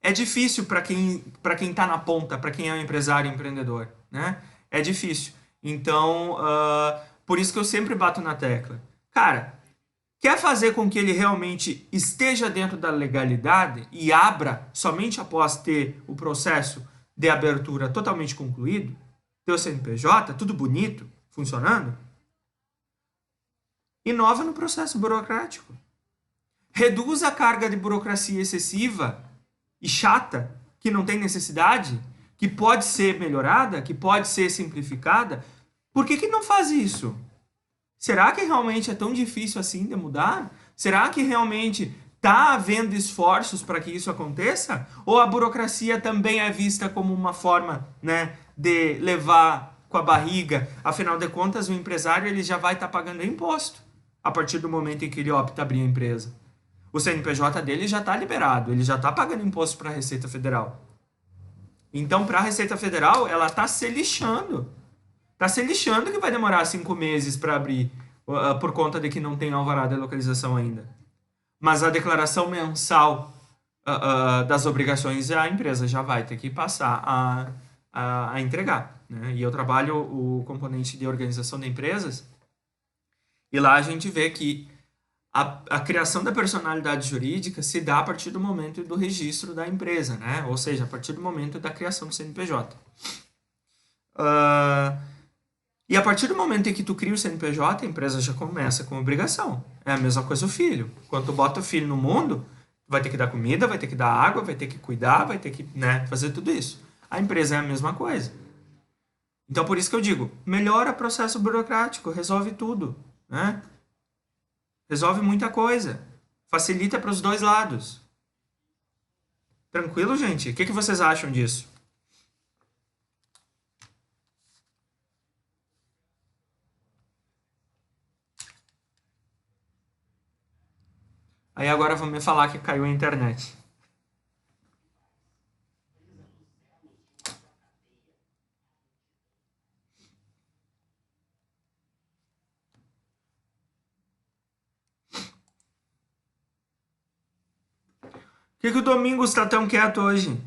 é difícil para quem está na ponta, para quem é um empresário empreendedor. Né? É difícil. Então, por isso que eu sempre bato na tecla. Cara, quer fazer com que ele realmente esteja dentro da legalidade e abra somente após ter o processo de abertura totalmente concluído, ter o CNPJ, tudo bonito, funcionando, inova no processo burocrático. Reduz a carga de burocracia excessiva e chata, que não tem necessidade, que pode ser melhorada, que pode ser simplificada. Por que não faz isso? Será que realmente é tão difícil assim de mudar? Será que realmente está havendo esforços para que isso aconteça? Ou a burocracia também é vista como uma forma, né, de levar com a barriga? Afinal de contas, o empresário ele já vai estar pagando imposto a partir do momento em que ele opta abrir a empresa. o CNPJ dele já está liberado, ele já está pagando imposto para a Receita Federal. Então, para a Receita Federal, ela está se lixando. Está se lixando que vai demorar 5 meses para abrir, por conta de que não tem alvará de localização ainda. Mas a declaração mensal das obrigações a empresa já vai ter que passar a entregar, né? E eu trabalho o componente de organização de empresas e lá a gente vê que a criação da personalidade jurídica se dá a partir do momento do registro da empresa, né? Ou seja, a partir do momento da criação do CNPJ. E a partir do momento em que tu cria o CNPJ, a empresa já começa com obrigação. É a mesma coisa o filho. Quando tu bota o filho no mundo, vai ter que dar comida, vai ter que dar água, vai ter que cuidar, vai ter que, né, fazer tudo isso. A empresa é a mesma coisa. Então, por isso que eu digo, melhora o processo burocrático, resolve tudo, né? Resolve muita coisa. Facilita para os dois lados. Tranquilo, gente? O que vocês acham disso? Aí agora vão me falar que caiu a internet. Por que o Domingos está tão quieto hoje?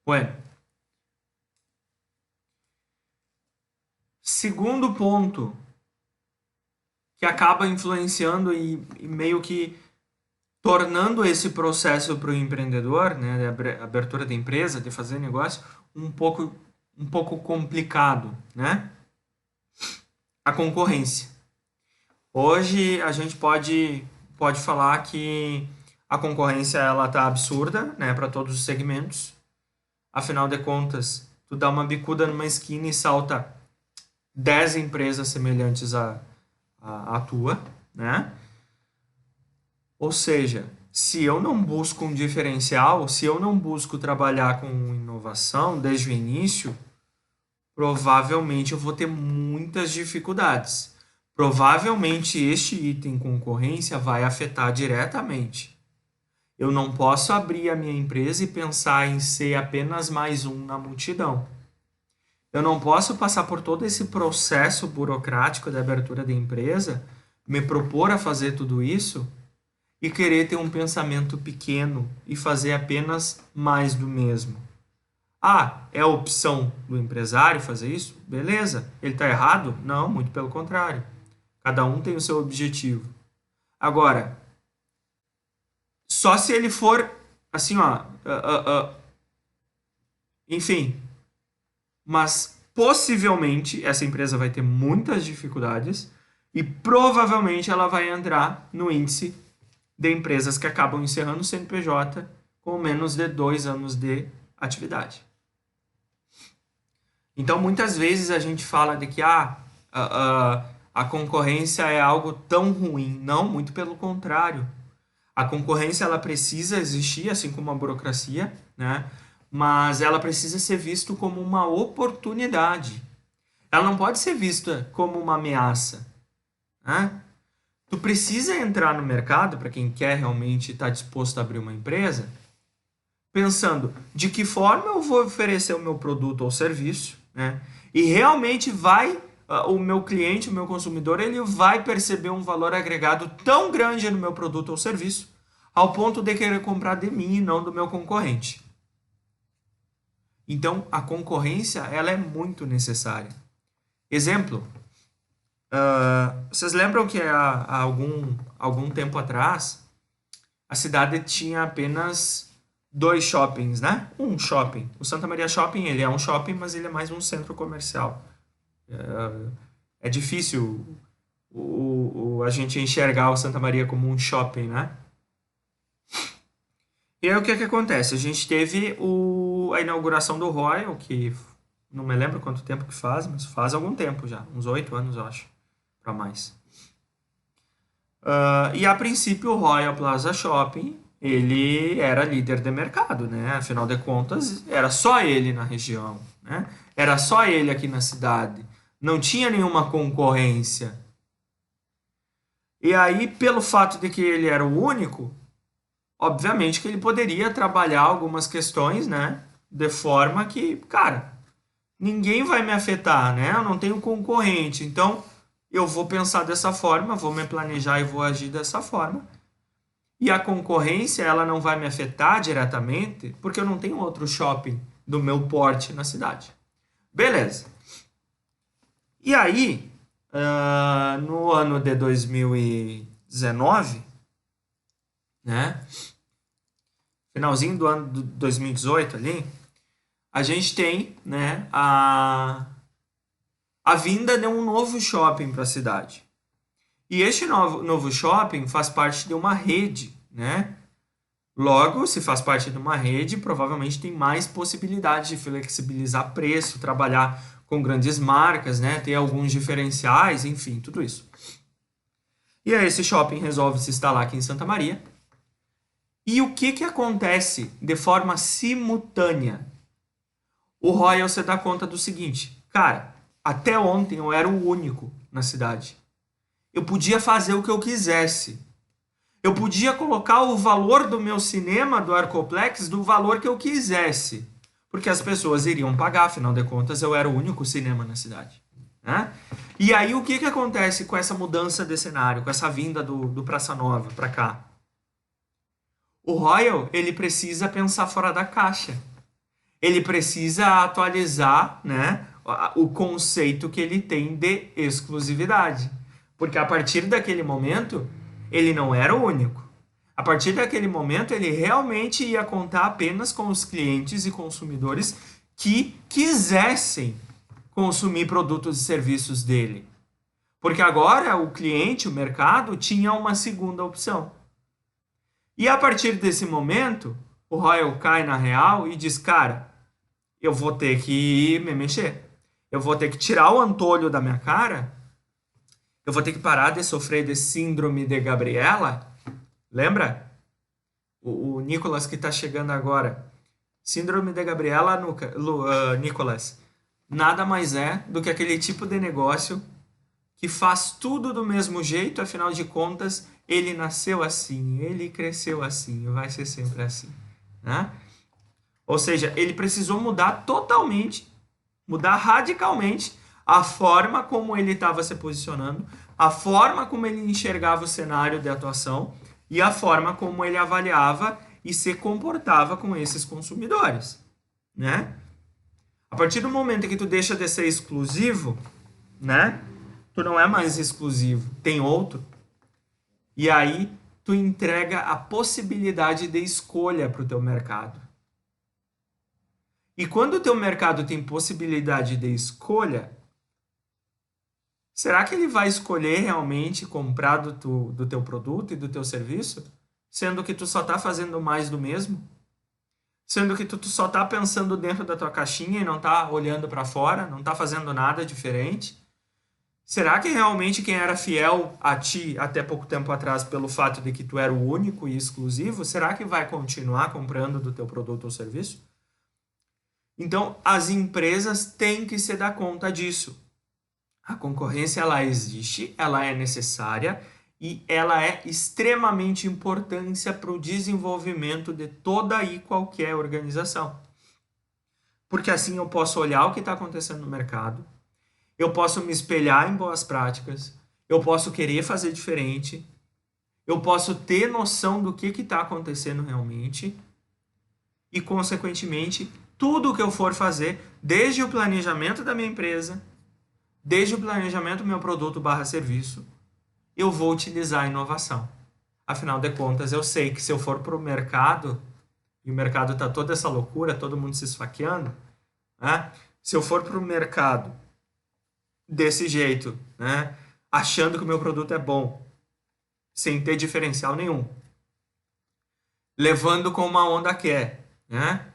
Ué. Segundo ponto que acaba influenciando e meio que tornando esse processo para o empreendedor, né, de abertura de empresa, de fazer negócio, um pouco complicado, né? A concorrência. Hoje a gente pode falar que a concorrência ela tá absurda, né, para todos os segmentos. Afinal de contas, tu dá uma bicuda numa esquina e salta 10 empresas semelhantes à tua, né? Ou seja, se eu não busco um diferencial, se eu não busco trabalhar com inovação desde o início, provavelmente eu vou ter muitas dificuldades. Provavelmente este item concorrência vai afetar diretamente. Eu não posso abrir a minha empresa e pensar em ser apenas mais um na multidão. Eu não posso passar por todo esse processo burocrático de abertura de empresa, me propor a fazer tudo isso e querer ter um pensamento pequeno e fazer apenas mais do mesmo. Ah, é a opção do empresário fazer isso? Beleza. Ele está errado? Não, muito pelo contrário. Cada um tem o seu objetivo. Agora, só se ele for assim, ó, enfim, mas possivelmente essa empresa vai ter muitas dificuldades e provavelmente ela vai entrar no índice de empresas que acabam encerrando o CNPJ com menos de 2 anos de atividade. Então, muitas vezes a gente fala de que a concorrência é algo tão ruim. Não, muito pelo contrário. A concorrência ela precisa existir, assim como a burocracia, né? Mas ela precisa ser vista como uma oportunidade. Ela não pode ser vista como uma ameaça, né? Tu precisa entrar no mercado, para quem quer realmente estar disposto a abrir uma empresa, pensando de que forma eu vou oferecer o meu produto ou serviço, né? E realmente o meu cliente, o meu consumidor, ele vai perceber um valor agregado tão grande no meu produto ou serviço, ao ponto de querer comprar de mim e não do meu concorrente. Então, a concorrência, ela é muito necessária. Exemplo, vocês lembram que há algum tempo atrás, a cidade tinha apenas 2 shoppings, né? Um shopping. O Santa Maria Shopping, ele é um shopping, mas ele é mais um centro comercial. É difícil a gente enxergar o Santa Maria como um shopping, né? E aí o que acontece? A gente teve a inauguração do Royal, que não me lembro quanto tempo que faz, mas faz algum tempo já, uns 8 anos, eu acho, para mais. E a princípio o Royal Plaza Shopping ele era líder de mercado, né? Afinal de contas, era só ele na região, né? Era só ele aqui na cidade. Não tinha nenhuma concorrência. E aí, pelo fato de que ele era o único, obviamente que ele poderia trabalhar algumas questões, né? De forma que, cara, ninguém vai me afetar, né? Eu não tenho concorrente, então eu vou pensar dessa forma, vou me planejar e vou agir dessa forma. E a concorrência, ela não vai me afetar diretamente, porque eu não tenho outro shopping do meu porte na cidade. Beleza. E aí, no ano de 2019, né? Finalzinho do ano de 2018 ali, a gente tem, né, a vinda de um novo shopping para a cidade. E este novo shopping faz parte de uma rede, né? Logo, se faz parte de uma rede, provavelmente tem mais possibilidade de flexibilizar preço, trabalhar com grandes marcas, né? Ter alguns diferenciais, enfim, tudo isso. E aí esse shopping resolve se instalar aqui em Santa Maria. E o que acontece de forma simultânea? O Royal se dá conta do seguinte, cara, até ontem eu era o único na cidade. Eu podia fazer o que eu quisesse. Eu podia colocar o valor do meu cinema, do Arcoplex, do valor que eu quisesse. Porque as pessoas iriam pagar, afinal de contas eu era o único cinema na cidade. Né? E aí o que acontece com essa mudança de cenário, com essa vinda do Praça Nova para cá? O Royal, ele precisa pensar fora da caixa. Ele precisa atualizar, né, o conceito que ele tem de exclusividade. Porque a partir daquele momento, ele não era o único. A partir daquele momento, ele realmente ia contar apenas com os clientes e consumidores que quisessem consumir produtos e serviços dele. Porque agora o cliente, o mercado, tinha uma segunda opção. E a partir desse momento, o Royal cai na real e diz, cara, eu vou ter que me mexer. Eu vou ter que tirar o antolho da minha cara. Eu vou ter que parar de sofrer de síndrome de Gabriela. Lembra? O Nicolas que está chegando agora. Síndrome de Gabriela, Nicolas. Nada mais é do que aquele tipo de negócio que faz tudo do mesmo jeito, afinal de contas, ele nasceu assim, ele cresceu assim, vai ser sempre assim. Né? Ou seja, ele precisou mudar totalmente, mudar radicalmente a forma como ele estava se posicionando, a forma como ele enxergava o cenário de atuação e a forma como ele avaliava e se comportava com esses consumidores, né? A partir do momento que tu deixa de ser exclusivo, né? Tu não é mais exclusivo, tem outro. E aí tu entrega a possibilidade de escolha para o teu mercado. E quando o teu mercado tem possibilidade de escolha, será que ele vai escolher realmente comprar do teu produto e do teu serviço? Sendo que tu só está fazendo mais do mesmo? Sendo que tu só está pensando dentro da tua caixinha e não está olhando para fora, não está fazendo nada diferente? Será que realmente quem era fiel a ti até pouco tempo atrás pelo fato de que tu era o único e exclusivo, será que vai continuar comprando do teu produto ou serviço? Então, as empresas têm que se dar conta disso. A concorrência, ela existe, ela é necessária e ela é extremamente importante para o desenvolvimento de toda e qualquer organização. Porque assim eu posso olhar o que está acontecendo no mercado, eu posso me espelhar em boas práticas, eu posso querer fazer diferente, eu posso ter noção do que está acontecendo realmente e, consequentemente, tudo o que eu for fazer, desde o planejamento da minha empresa, desde o planejamento do meu produto / serviço, eu vou utilizar a inovação. Afinal de contas, eu sei que se eu for para o mercado, e o mercado está toda essa loucura, todo mundo se esfaqueando, né? Se eu for para o mercado desse jeito, né? Achando que o meu produto é bom, sem ter diferencial nenhum, levando como a onda quer, né?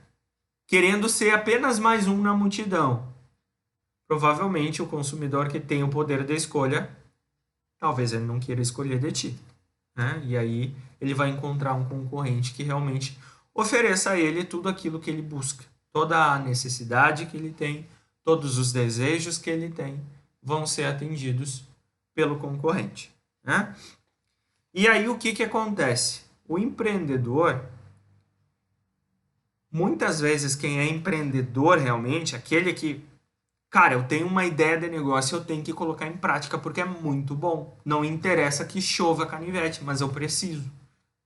Querendo ser apenas mais um na multidão, provavelmente o consumidor que tem o poder de escolha, talvez ele não queira escolher de ti. né? E aí ele vai encontrar um concorrente que realmente ofereça a ele tudo aquilo que ele busca. Toda a necessidade que ele tem, todos os desejos que ele tem vão ser atendidos pelo concorrente, né? E aí o que acontece? O empreendedor, muitas vezes quem é empreendedor realmente, aquele que, cara, eu tenho uma ideia de negócio, eu tenho que colocar em prática porque é muito bom. Não interessa que chova canivete, mas eu preciso,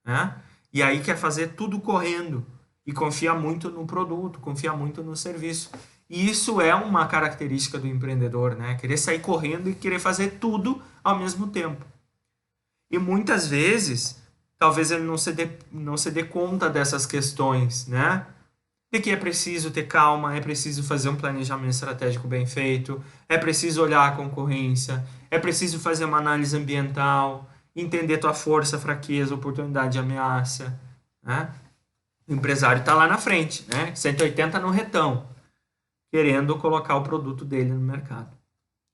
né? E aí quer fazer tudo correndo e confia muito no produto, confia muito no serviço. E isso é uma característica do empreendedor, né? Querer sair correndo e querer fazer tudo ao mesmo tempo. E muitas vezes, talvez ele não se dê conta dessas questões, né? De que é preciso ter calma, é preciso fazer um planejamento estratégico bem feito, é preciso olhar a concorrência, é preciso fazer uma análise ambiental, entender tua força, fraqueza, oportunidade e ameaça, né? O empresário está lá na frente, né? 180 no retão, querendo colocar o produto dele no mercado.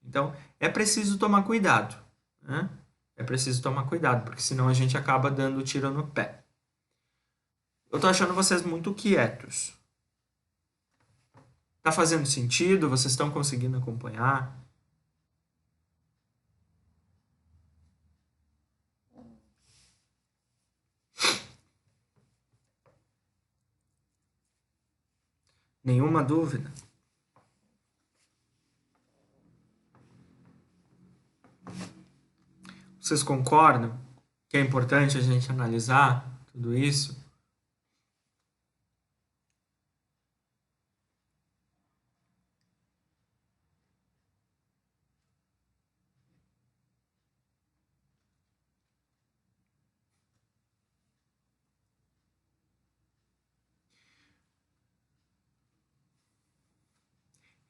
Então, é preciso tomar cuidado, né? É preciso tomar cuidado, porque senão a gente acaba dando tiro no pé. Eu tô achando vocês muito quietos. Tá fazendo sentido? Vocês estão conseguindo acompanhar? Nenhuma dúvida? Vocês concordam que é importante a gente analisar tudo isso?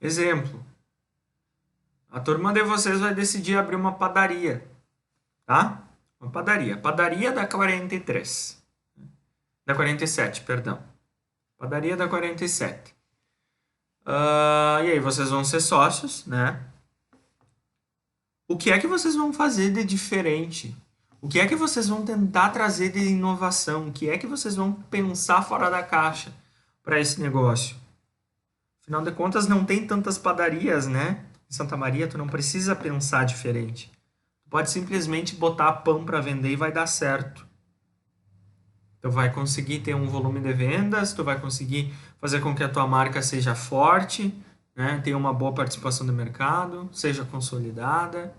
Exemplo. A turma de vocês vai decidir abrir uma padaria, tá? Uma padaria. Padaria da 43. Da 47, perdão. Padaria da 47. E aí vocês vão ser sócios, né? O que é que vocês vão fazer de diferente? O que é que vocês vão tentar trazer de inovação? O que é que vocês vão pensar fora da caixa para esse negócio? Afinal de contas, não tem tantas padarias, né? Em Santa Maria, tu não precisa pensar diferente. Tu pode simplesmente botar pão para vender e vai dar certo. Tu vai conseguir ter um volume de vendas, tu vai conseguir fazer com que a tua marca seja forte, né? Tenha uma boa participação do mercado, seja consolidada.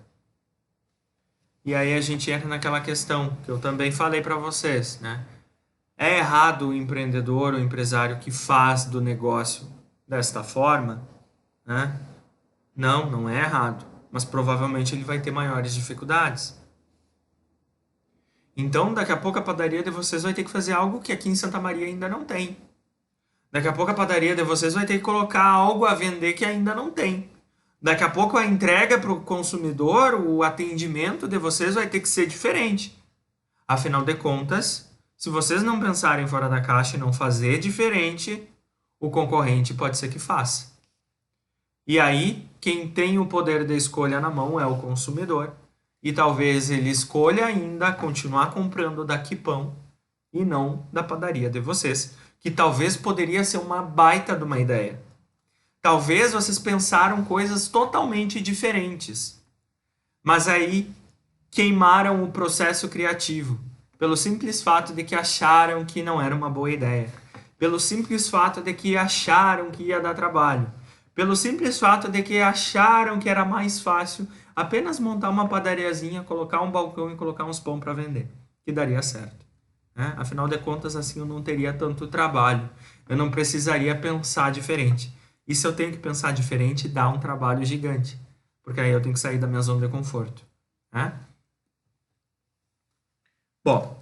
E aí a gente entra naquela questão que eu também falei para vocês, né? É errado o empreendedor, o empresário que faz do negócio desta forma, né? Não, não é errado, mas provavelmente ele vai ter maiores dificuldades. Então, daqui a pouco a padaria de vocês vai ter que fazer algo que aqui em Santa Maria ainda não tem. Daqui a pouco a padaria de vocês vai ter que colocar algo a vender que ainda não tem. Daqui a pouco a entrega para o consumidor, o atendimento de vocês vai ter que ser diferente. Afinal de contas, se vocês não pensarem fora da caixa e não fazer diferente, o concorrente pode ser que faça. E aí, quem tem o poder da escolha na mão é o consumidor. E talvez ele escolha ainda continuar comprando da Quipão e não da padaria de vocês, que talvez poderia ser uma baita de uma ideia. Talvez vocês pensaram coisas totalmente diferentes, mas aí queimaram o processo criativo, pelo simples fato de que acharam que não era uma boa ideia, pelo simples fato de que acharam que ia dar trabalho, pelo simples fato de que acharam que era mais fácil apenas montar uma padariazinha, colocar um balcão e colocar uns pão para vender, que daria certo. Né? Afinal de contas, assim eu não teria tanto trabalho, eu não precisaria pensar diferente. E se eu tenho que pensar diferente, dá um trabalho gigante, porque aí eu tenho que sair da minha zona de conforto. Né? Bom,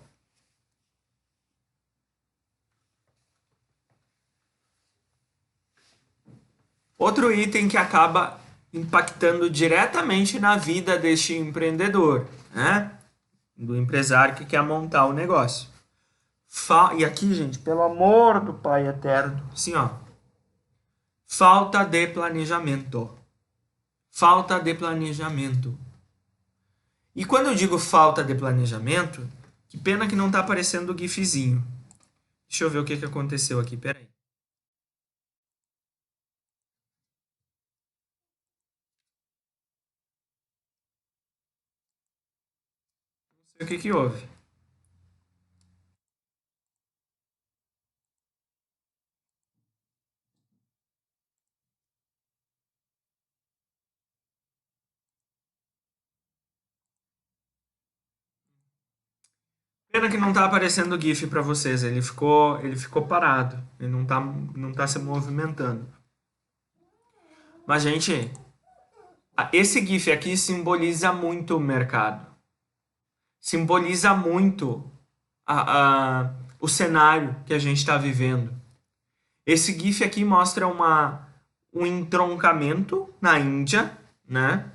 outro item que acaba impactando diretamente na vida deste empreendedor, né? Do empresário que quer montar o negócio. E aqui, gente, pelo amor do Pai Eterno, assim, ó, falta de planejamento. Falta de planejamento. E quando eu digo falta de planejamento, Que pena que não tá aparecendo o gifzinho. Deixa eu ver o que aconteceu aqui, peraí. Não sei o que houve. Pena que não tá aparecendo o GIF para vocês. Ele ficou parado. Ele não tá se movimentando. Mas, gente, esse GIF aqui simboliza muito o mercado. Simboliza muito o cenário que a gente está vivendo. Esse GIF aqui mostra um entroncamento na Índia, né?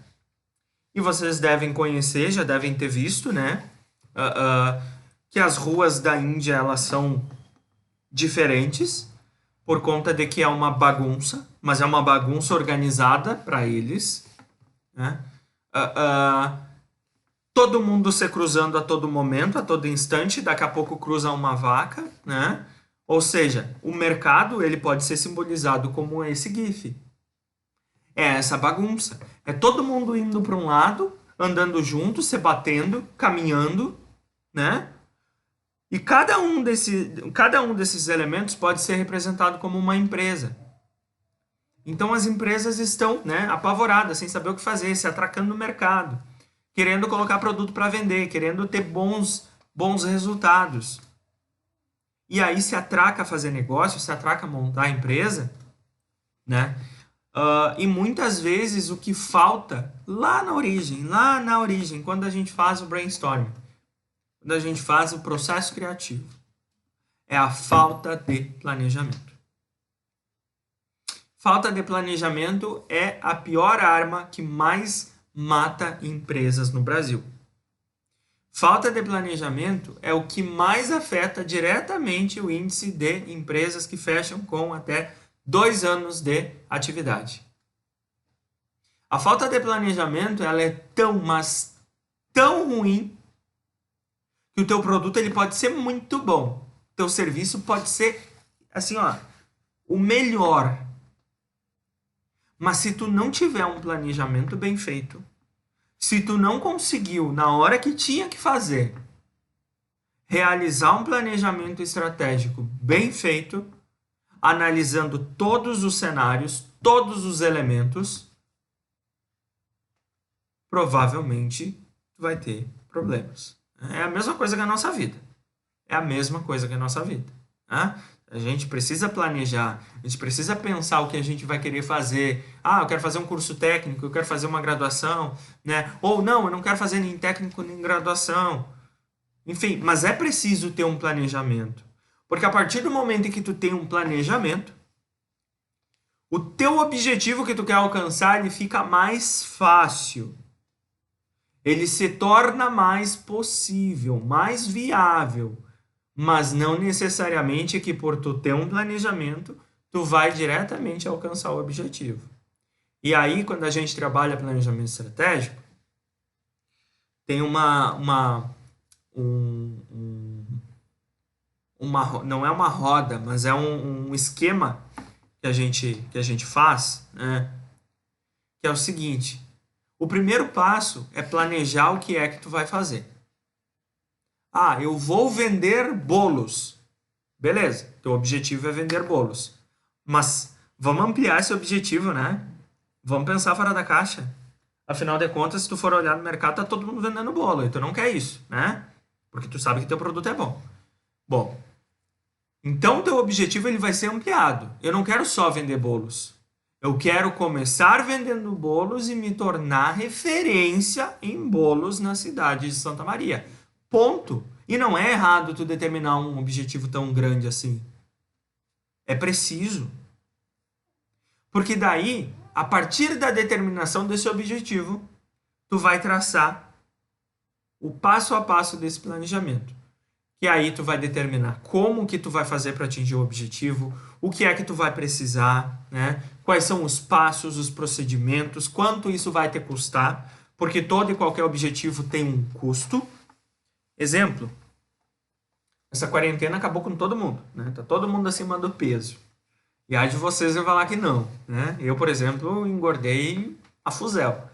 E vocês devem conhecer, já devem ter visto, né? Que as ruas da Índia, elas são diferentes por conta de que é uma bagunça, mas é uma bagunça organizada para eles, né? Todo mundo se cruzando a todo momento, a todo instante, daqui a pouco cruza uma vaca, né? Ou seja, o mercado ele pode ser simbolizado como esse GIF. É essa bagunça. É todo mundo indo para um lado, andando junto, se batendo, caminhando, né? E cada um desses elementos pode ser representado como uma empresa. Então as empresas estão, né, apavoradas, sem saber o que fazer, se atracando no mercado, querendo colocar produto para vender, querendo ter bons resultados. E aí se atraca a fazer negócio, se atraca a montar a empresa, né? E muitas vezes o que falta lá na origem, quando a gente faz o brainstorming, quando a gente faz o processo criativo, é a falta de planejamento. Falta de planejamento é a pior arma que mais mata empresas no Brasil. Falta de planejamento é o que mais afeta diretamente o índice de empresas que fecham com até 2 anos de atividade. A falta de planejamento ela é mas tão ruim que o teu produto ele pode ser muito bom. O teu serviço pode ser assim, o melhor. Mas se tu não tiver um planejamento bem feito, se tu não conseguiu, na hora que tinha que fazer, realizar um planejamento estratégico bem feito, analisando todos os cenários, todos os elementos, provavelmente tu vai ter problemas. É a mesma coisa que a nossa vida. É a mesma coisa que a nossa vida. Né? A gente precisa planejar, a gente precisa pensar o que a gente vai querer fazer. Eu quero fazer um curso técnico, eu quero fazer uma graduação, né? Ou não, eu não quero fazer nem técnico nem graduação. Enfim, mas é preciso ter um planejamento. Porque a partir do momento em que tu tem um planejamento, o teu objetivo que tu quer alcançar, ele fica mais fácil. Ele se torna mais possível, mais viável. Mas não necessariamente que por tu ter um planejamento, tu vai diretamente alcançar o objetivo. E aí, quando a gente trabalha planejamento estratégico, tem não é uma roda, mas é um esquema que a gente faz, né? Que é o seguinte: o primeiro passo é planejar o que é que tu vai fazer. Eu vou vender bolos. Beleza, teu objetivo é vender bolos. Mas vamos ampliar esse objetivo, né? Vamos pensar fora da caixa. Afinal de contas, se tu for olhar no mercado, tá todo mundo vendendo bolo. E tu não quer isso, né? Porque tu sabe que teu produto é bom. Bom, então teu objetivo ele vai ser ampliado. Eu não quero só vender bolos. Eu quero começar vendendo bolos e me tornar referência em bolos na cidade de Santa Maria. Ponto. E não é errado tu determinar um objetivo tão grande assim. É preciso. Porque daí, a partir da determinação desse objetivo, tu vai traçar o passo a passo desse planejamento. E aí tu vai determinar como que tu vai fazer para atingir o objetivo, o que é que tu vai precisar, né? Quais são os passos, os procedimentos, quanto isso vai te custar, porque todo e qualquer objetivo tem um custo. Exemplo, Essa quarentena acabou com todo mundo, né? Tá todo mundo acima do peso. E há de vocês eu falar que não, né? Eu, por exemplo, engordei a fuzel.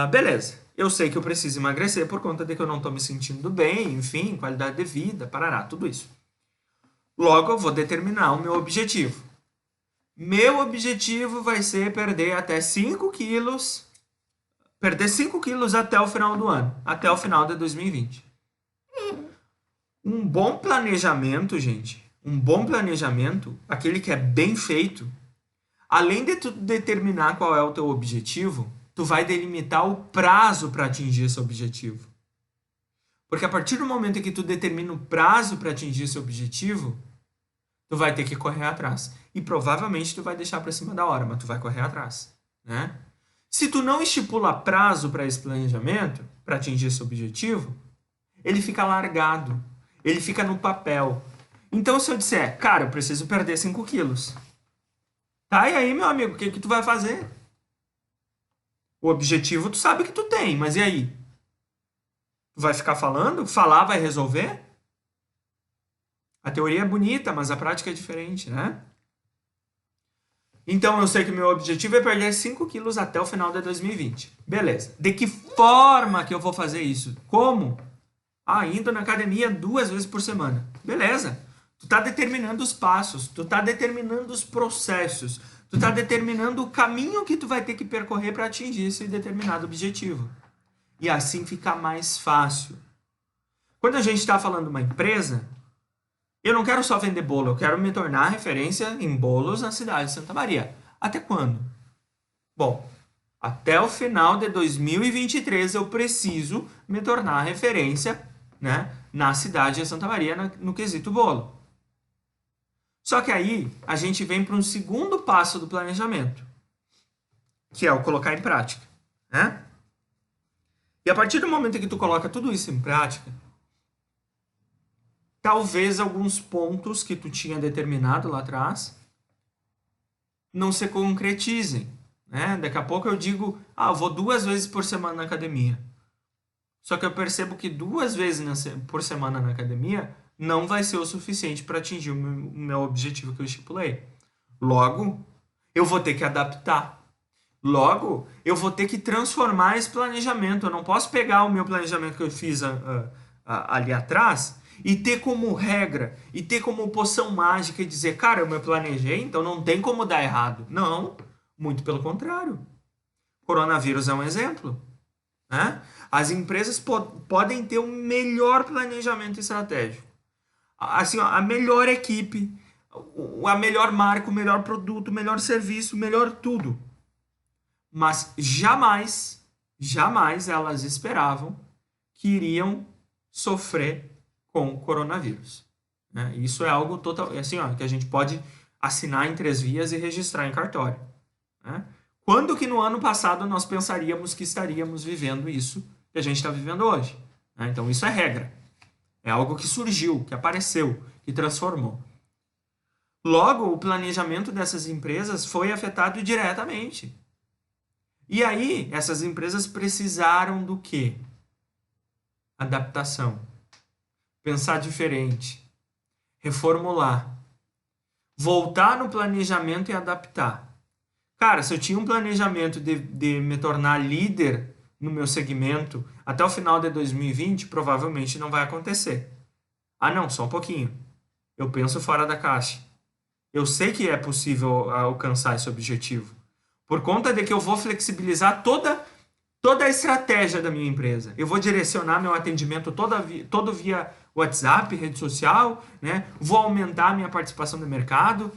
Beleza. Eu sei que eu preciso emagrecer por conta de que eu não tô me sentindo bem, enfim, qualidade de vida, parará, tudo isso. Logo, eu vou determinar o meu objetivo. Meu objetivo vai ser perder até 5 quilos, perder 5 quilos até o final do ano, até o final de 2020. Um bom planejamento, gente, um bom planejamento, aquele que é bem feito, além de tu determinar qual é o teu objetivo, tu vai delimitar o prazo para atingir esse objetivo. Porque a partir do momento em que tu determina o prazo para atingir esse objetivo, tu vai ter que correr atrás. E provavelmente tu vai deixar para cima da hora, mas tu vai correr atrás, né? Se tu não estipula prazo para esse planejamento, para atingir esse objetivo, ele fica largado, ele fica no papel. Então se eu disser, cara, eu preciso perder 5 quilos. Tá, e aí, meu amigo, o que tu vai fazer? O objetivo tu sabe que tu tem, mas e aí? Tu vai ficar falando? Falar vai resolver? A teoria é bonita, mas a prática é diferente, né? Então eu sei que o meu objetivo é perder 5 quilos até o final de 2020. Beleza. De que forma que eu vou fazer isso? Como? Indo na academia 2 vezes por semana. Beleza. Tu tá determinando os passos, tu tá determinando os processos, tu tá determinando o caminho que tu vai ter que percorrer para atingir esse determinado objetivo. E assim fica mais fácil. Quando a gente está falando de uma empresa, eu não quero só vender bolo, eu quero me tornar referência em bolos na cidade de Santa Maria. Até quando? Bom, até o final de 2023 eu preciso me tornar referência, né, na cidade de Santa Maria no quesito bolo. Só que aí a gente vem para um segundo passo do planejamento, que é o colocar em prática, né? E a partir do momento que tu coloca tudo isso em prática, talvez alguns pontos que tu tinha determinado lá atrás não se concretizem, né? Daqui a pouco eu digo, eu vou 2 vezes por semana na academia. Só que eu percebo que 2 vezes por semana na academia não vai ser o suficiente para atingir o meu objetivo que eu estipulei. Logo, eu vou ter que adaptar. Logo, eu vou ter que transformar esse planejamento. Eu não posso pegar o meu planejamento que eu fiz ali atrás e ter como regra, e ter como poção mágica e dizer, cara, eu me planejei, então não tem como dar errado. Não, muito pelo contrário. Coronavírus é um exemplo, né? As empresas podem ter o melhor planejamento estratégico. Assim, a melhor equipe, a melhor marca, o melhor produto, o melhor serviço, o melhor tudo. Mas jamais elas esperavam que iriam sofrer com o coronavírus, né? Isso é algo total, assim, que a gente pode assinar em 3 vias e registrar em cartório, né? Quando que no ano passado nós pensaríamos que estaríamos vivendo isso que a gente está vivendo hoje, né? Então isso é regra. É algo que surgiu, que apareceu, que transformou. Logo, o planejamento dessas empresas foi afetado diretamente. E aí, essas empresas precisaram do quê? Adaptação. Pensar diferente. Reformular. Voltar no planejamento e adaptar. Cara, se eu tinha um planejamento de me tornar líder no meu segmento até o final de 2020, provavelmente não vai acontecer. Não, só um pouquinho. Eu penso fora da caixa. Eu sei que é possível alcançar esse objetivo. Por conta de que eu vou flexibilizar toda a estratégia da minha empresa. Eu vou direcionar meu atendimento todo via WhatsApp, rede social, né? Vou aumentar a minha participação no mercado,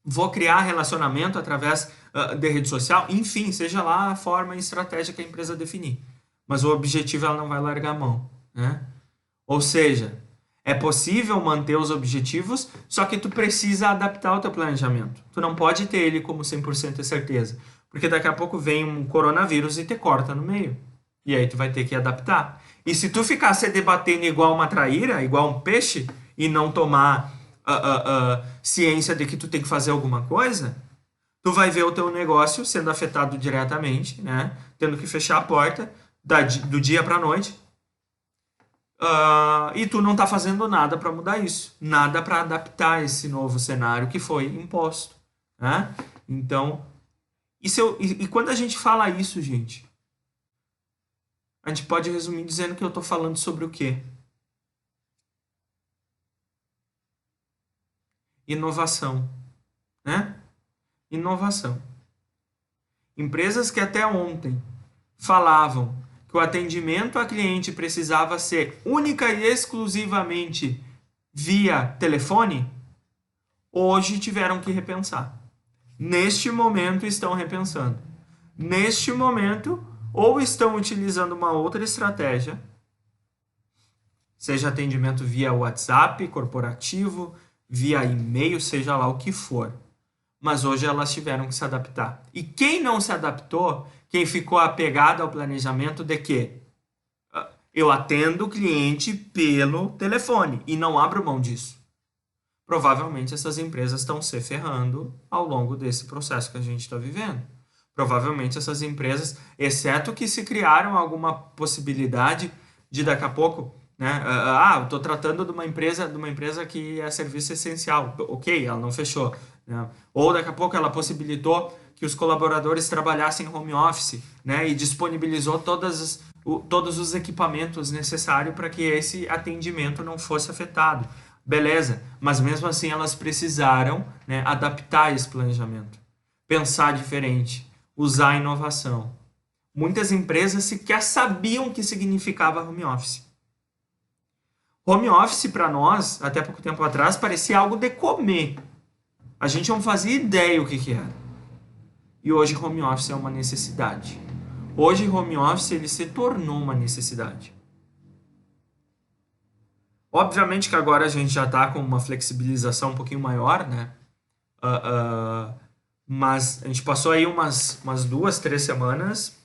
vou criar relacionamento através de rede social, enfim, seja lá a forma e estratégia que a empresa definir. Mas o objetivo ela não vai largar a mão, né? Ou seja, é possível manter os objetivos, só que tu precisa adaptar o teu planejamento. Tu não pode ter ele como 100% de certeza, porque daqui a pouco vem um coronavírus e te corta no meio. E aí tu vai ter que adaptar. E se tu ficar se debatendo igual uma traíra, igual um peixe, e não tomar ciência de que tu tem que fazer alguma coisa, tu vai ver o teu negócio sendo afetado diretamente, né? Tendo que fechar a porta do dia para a noite, E tu não tá fazendo nada para mudar isso, nada para adaptar esse novo cenário que foi imposto, né? Então, e quando a gente fala isso, gente, a gente pode resumir dizendo que eu tô falando sobre o quê? Inovação, né? Inovação. Empresas que até ontem falavam que o atendimento a cliente precisava ser única e exclusivamente via telefone, hoje tiveram que repensar. Neste momento estão repensando. Neste momento, ou estão utilizando uma outra estratégia, seja atendimento via WhatsApp corporativo, via e-mail, seja lá o que for. Mas hoje elas tiveram que se adaptar. E quem não se adaptou, quem ficou apegado ao planejamento de que eu atendo o cliente pelo telefone e não abro mão disso. Provavelmente essas empresas estão se ferrando ao longo desse processo que a gente está vivendo. Provavelmente essas empresas, exceto que se criaram alguma possibilidade de daqui a pouco, né? Eu estou tratando de uma empresa que é serviço essencial. Ok, ela não fechou. Né? Ou daqui a pouco ela possibilitou que os colaboradores trabalhassem home office, né? E disponibilizou todos os equipamentos necessários para que esse atendimento não fosse afetado. Beleza, mas mesmo assim elas precisaram, né, adaptar esse planejamento, pensar diferente, usar a inovação. Muitas empresas sequer sabiam o que significava home office. Home office para nós, até pouco tempo atrás, parecia algo de comer. A gente não fazia ideia o que era. E hoje home office é uma necessidade. Hoje home office ele se tornou uma necessidade. Obviamente que agora a gente já está com uma flexibilização um pouquinho maior, né? Mas a gente passou aí umas 2, 3 semanas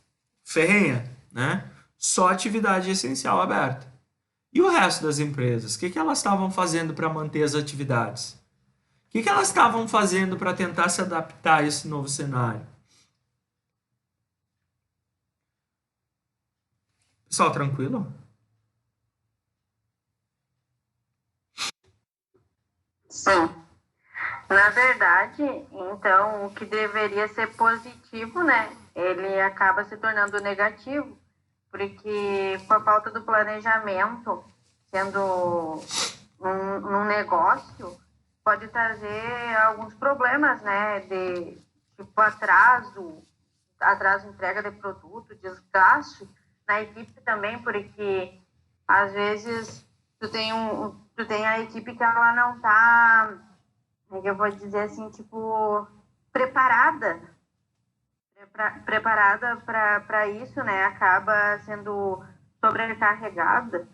ferrenha, né? Só atividade essencial aberta. E o resto das empresas? O que elas estavam fazendo para manter as atividades? O que elas estavam fazendo para tentar se adaptar a esse novo cenário? Pessoal, tranquilo? Sim. Na verdade, então, o que deveria ser positivo, né, ele acaba se tornando negativo, porque por falta do planejamento, sendo um negócio, pode trazer alguns problemas, né, de tipo atraso em entrega de produto, desgaste na equipe também, porque às vezes tu tem a equipe que ela não tá, eu vou dizer assim, tipo, preparada para isso, né? Acaba sendo sobrecarregada.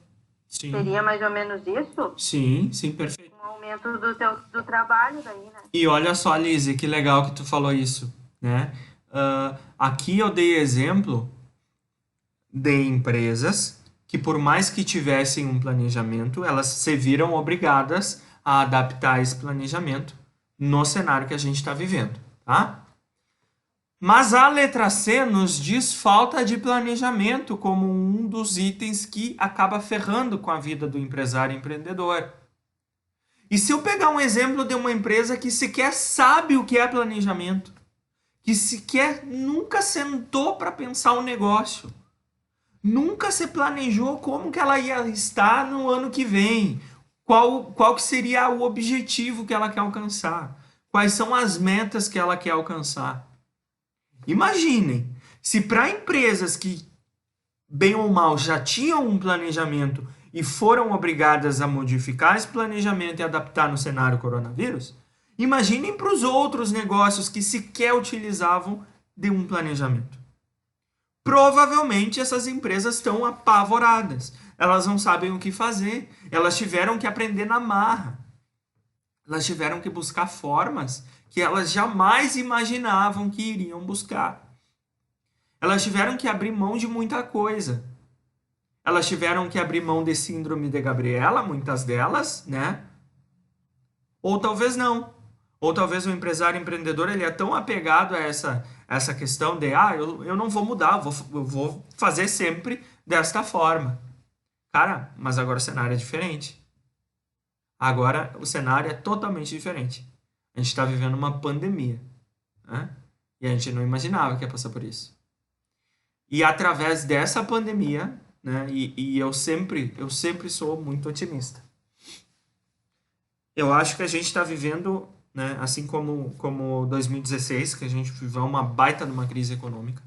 Sim. Seria mais ou menos isso? Sim, perfeito. Um aumento do trabalho daí, né? E olha só, Lizzy, que legal que tu falou isso, né? Aqui eu dei exemplo de empresas que, por mais que tivessem um planejamento, elas se viram obrigadas a adaptar esse planejamento no cenário que a gente está vivendo, tá? Mas a letra C nos diz falta de planejamento como um dos itens que acaba ferrando com a vida do empresário empreendedor. E se eu pegar um exemplo de uma empresa que sequer sabe o que é planejamento, que sequer nunca sentou para pensar o negócio, nunca se planejou como que ela ia estar no ano que vem, qual que seria o objetivo que ela quer alcançar, quais são as metas que ela quer alcançar. Imaginem, se para empresas que, bem ou mal, já tinham um planejamento e foram obrigadas a modificar esse planejamento e adaptar no cenário coronavírus, imaginem para os outros negócios que sequer utilizavam de um planejamento. Provavelmente essas empresas estão apavoradas. Elas não sabem o que fazer. Elas tiveram que aprender na marra. Elas tiveram que buscar formas que elas jamais imaginavam que iriam buscar. Elas tiveram que abrir mão de muita coisa. Elas tiveram que abrir mão de síndrome de Gabriela, muitas delas, né? Ou talvez não. Ou talvez o empresário empreendedor ele é tão apegado a essa questão de eu não vou mudar, eu vou fazer sempre desta forma. Cara, mas agora o cenário é diferente. Agora o cenário é totalmente diferente. A gente está vivendo uma pandemia, né? E a gente não imaginava que ia passar por isso. E através dessa pandemia, né? E eu sempre sou muito otimista. Eu acho que a gente está vivendo, né? Assim como 2016, que a gente viveu uma baita numa crise econômica,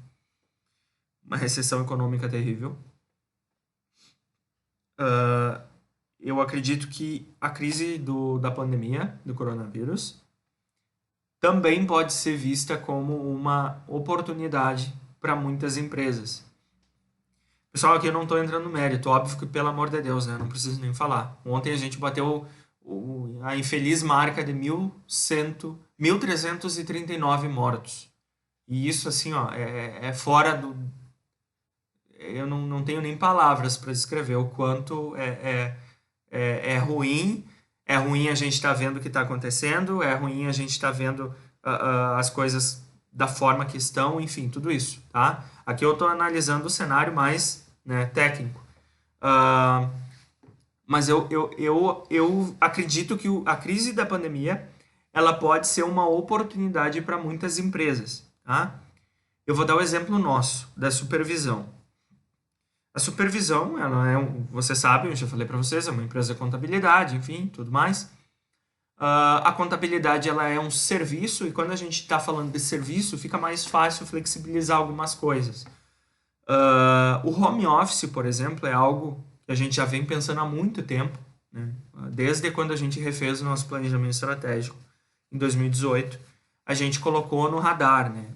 uma recessão econômica terrível. Eu acredito que a crise da pandemia, do coronavírus, também pode ser vista como uma oportunidade para muitas empresas. Pessoal, aqui eu não estou entrando no mérito, óbvio que, pelo amor de Deus, né? Não preciso nem falar. Ontem a gente bateu a infeliz marca de 1.339 mortos. E isso, assim, ó, é fora do... Eu não tenho nem palavras para descrever o quanto é ruim. É ruim a gente estar vendo o que está acontecendo, é ruim a gente estar vendo as coisas da forma que estão, enfim, tudo isso, tá? Aqui eu estou analisando o cenário mais, né, técnico. Mas eu acredito que a crise da pandemia ela pode ser uma oportunidade para muitas empresas, tá? Eu vou dar o exemplo nosso, da supervisão. A supervisão, ela você sabe, eu já falei para vocês, é uma empresa de contabilidade, enfim, tudo mais. A contabilidade, ela é um serviço, e quando a gente está falando de serviço, fica mais fácil flexibilizar algumas coisas. O home office, por exemplo, é algo que a gente já vem pensando há muito tempo, né? Desde quando a gente refez o nosso planejamento estratégico, em 2018, a gente colocou no radar, né?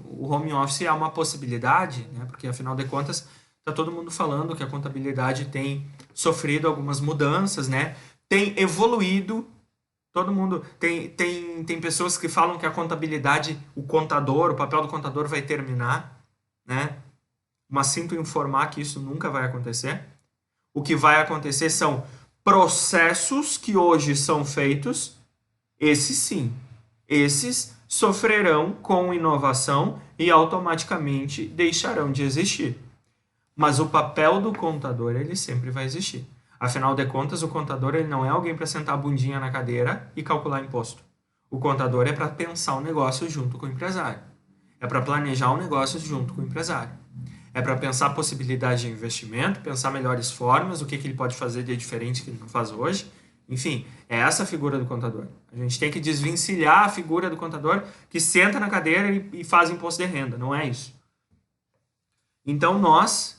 O home office é uma possibilidade, né? Porque, afinal de contas, está todo mundo falando que a contabilidade tem sofrido algumas mudanças, né? Tem evoluído. Todo mundo... Tem pessoas que falam que a contabilidade, o papel do contador vai terminar, né? Mas sinto informar que isso nunca vai acontecer. O que vai acontecer são processos que hoje são feitos, esses sim. Esses sofrerão com inovação e automaticamente deixarão de existir. Mas o papel do contador, ele sempre vai existir. Afinal de contas, o contador ele não é alguém para sentar a bundinha na cadeira e calcular imposto. O contador é para pensar o negócio junto com o empresário. É para planejar o negócio junto com o empresário. É para pensar possibilidade de investimento, pensar melhores formas, o que ele pode fazer de diferente que ele não faz hoje. Enfim, é essa a figura do contador. A gente tem que desvencilhar a figura do contador que senta na cadeira e faz imposto de renda. Não é isso. Então, nós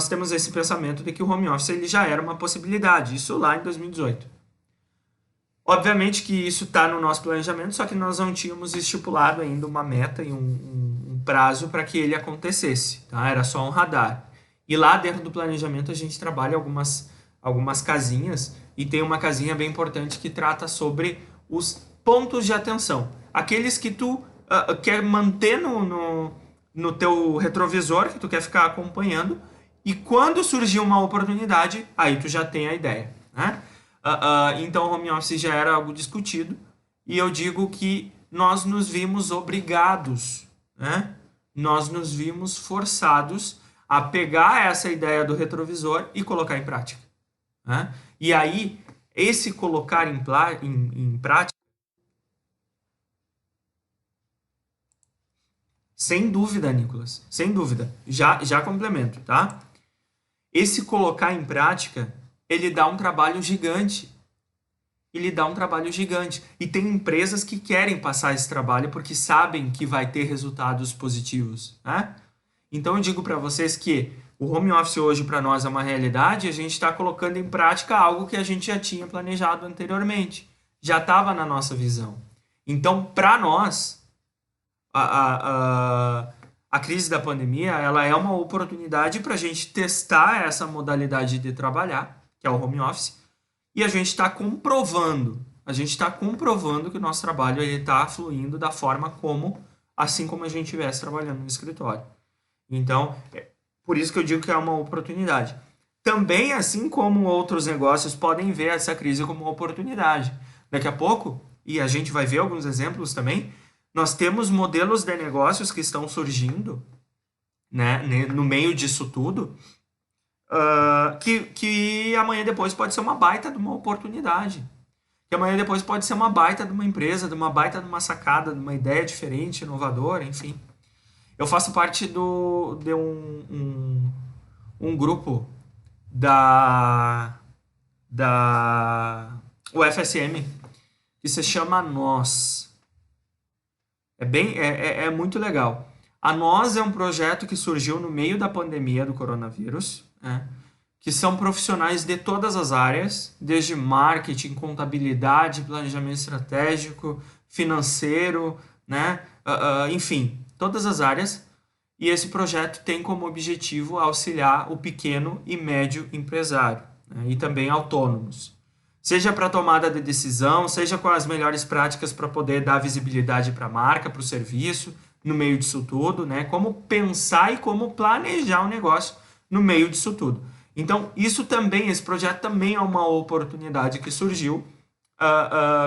temos esse pensamento de que o home office ele já era uma possibilidade. Isso lá em 2018. Obviamente que isso está no nosso planejamento, só que nós não tínhamos estipulado ainda uma meta e um prazo para que ele acontecesse. Tá? Era só um radar. E lá dentro do planejamento a gente trabalha algumas casinhas, e tem uma casinha bem importante que trata sobre os pontos de atenção. Aqueles que tu quer manter no teu retrovisor, que tu quer ficar acompanhando, e quando surgir uma oportunidade, aí tu já tem a ideia, né? Então o home office já era algo discutido, e eu digo que nós nos vimos obrigados, né? Nós nos vimos forçados a pegar essa ideia do retrovisor e colocar em prática, né? E aí, esse colocar em prática, sem dúvida, Nicolas, sem dúvida, já complemento, tá? Esse colocar em prática, ele dá um trabalho gigante. Ele dá um trabalho gigante. E tem empresas que querem passar esse trabalho porque sabem que vai ter resultados positivos, né? Então eu digo para vocês que o home office hoje para nós é uma realidade, e a gente está colocando em prática algo que a gente já tinha planejado anteriormente. Já estava na nossa visão. Então, para nós, a crise da pandemia ela é uma oportunidade para a gente testar essa modalidade de trabalhar, que é o home office, e a gente está comprovando que o nosso trabalho está fluindo da forma assim como a gente estivesse trabalhando no escritório. Então, por isso que eu digo que é uma oportunidade. Também, assim como outros negócios podem ver essa crise como uma oportunidade. Daqui a pouco, e a gente vai ver alguns exemplos também, nós temos modelos de negócios que estão surgindo, né, no meio disso tudo, que amanhã depois pode ser uma baita de uma oportunidade. Que amanhã depois pode ser uma baita de uma empresa, de uma baita de uma sacada, de uma ideia diferente, inovadora, enfim. Eu faço parte de um grupo da UFSM que se chama Nós. É muito legal. A Nós é um projeto que surgiu no meio da pandemia do coronavírus, né? Que são profissionais de todas as áreas, desde marketing, contabilidade, planejamento estratégico, financeiro, né? Enfim, todas as áreas. E esse projeto tem como objetivo auxiliar o pequeno e médio empresário, né? E também autônomos. Seja para tomada de decisão, seja com as melhores práticas para poder dar visibilidade para a marca, para o serviço, no meio disso tudo, né? Como pensar e como planejar o negócio no meio disso tudo. Então, esse projeto também é uma oportunidade que surgiu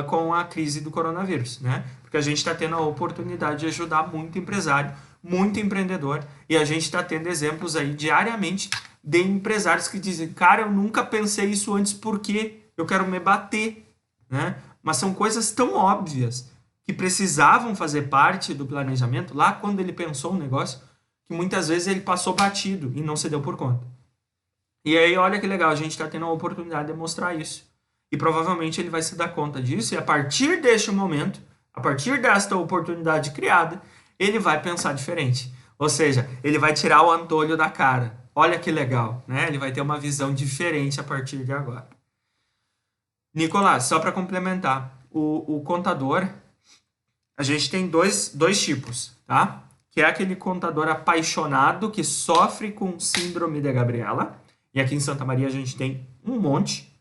com a crise do coronavírus, né? Porque a gente está tendo a oportunidade de ajudar muito empresário, muito empreendedor, e a gente está tendo exemplos aí diariamente de empresários que dizem, cara, eu nunca pensei isso antes porque eu quero me bater, né? Mas são coisas tão óbvias que precisavam fazer parte do planejamento lá quando ele pensou um negócio, que muitas vezes ele passou batido e não se deu por conta. E aí, olha que legal, a gente está tendo a oportunidade de mostrar isso. E provavelmente ele vai se dar conta disso, e a partir deste momento, a partir desta oportunidade criada, ele vai pensar diferente. Ou seja, ele vai tirar o antolho da cara. Olha que legal, né? Ele vai ter uma visão diferente a partir de agora. Nicolás, só para complementar, o contador, a gente tem dois tipos, tá? Que é aquele contador apaixonado que sofre com síndrome de Gabriela, e aqui em Santa Maria a gente tem um monte,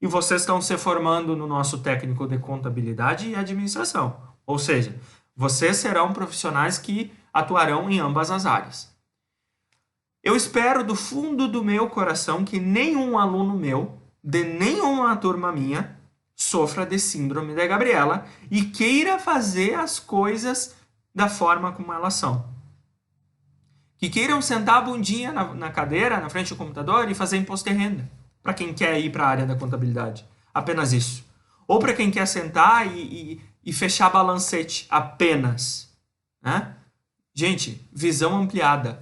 e vocês estão se formando no nosso técnico de contabilidade e administração. Ou seja, vocês serão profissionais que atuarão em ambas as áreas. Eu espero do fundo do meu coração que nenhum aluno meu, de nenhuma turma minha, sofra de síndrome de Gabriela e queira fazer as coisas da forma como elas são. Que queiram sentar a bundinha na cadeira, na frente do computador e fazer imposto de renda. Para quem quer ir para a área da contabilidade. Apenas isso. Ou para quem quer sentar e fechar balancete. Apenas. Né? Gente, visão ampliada.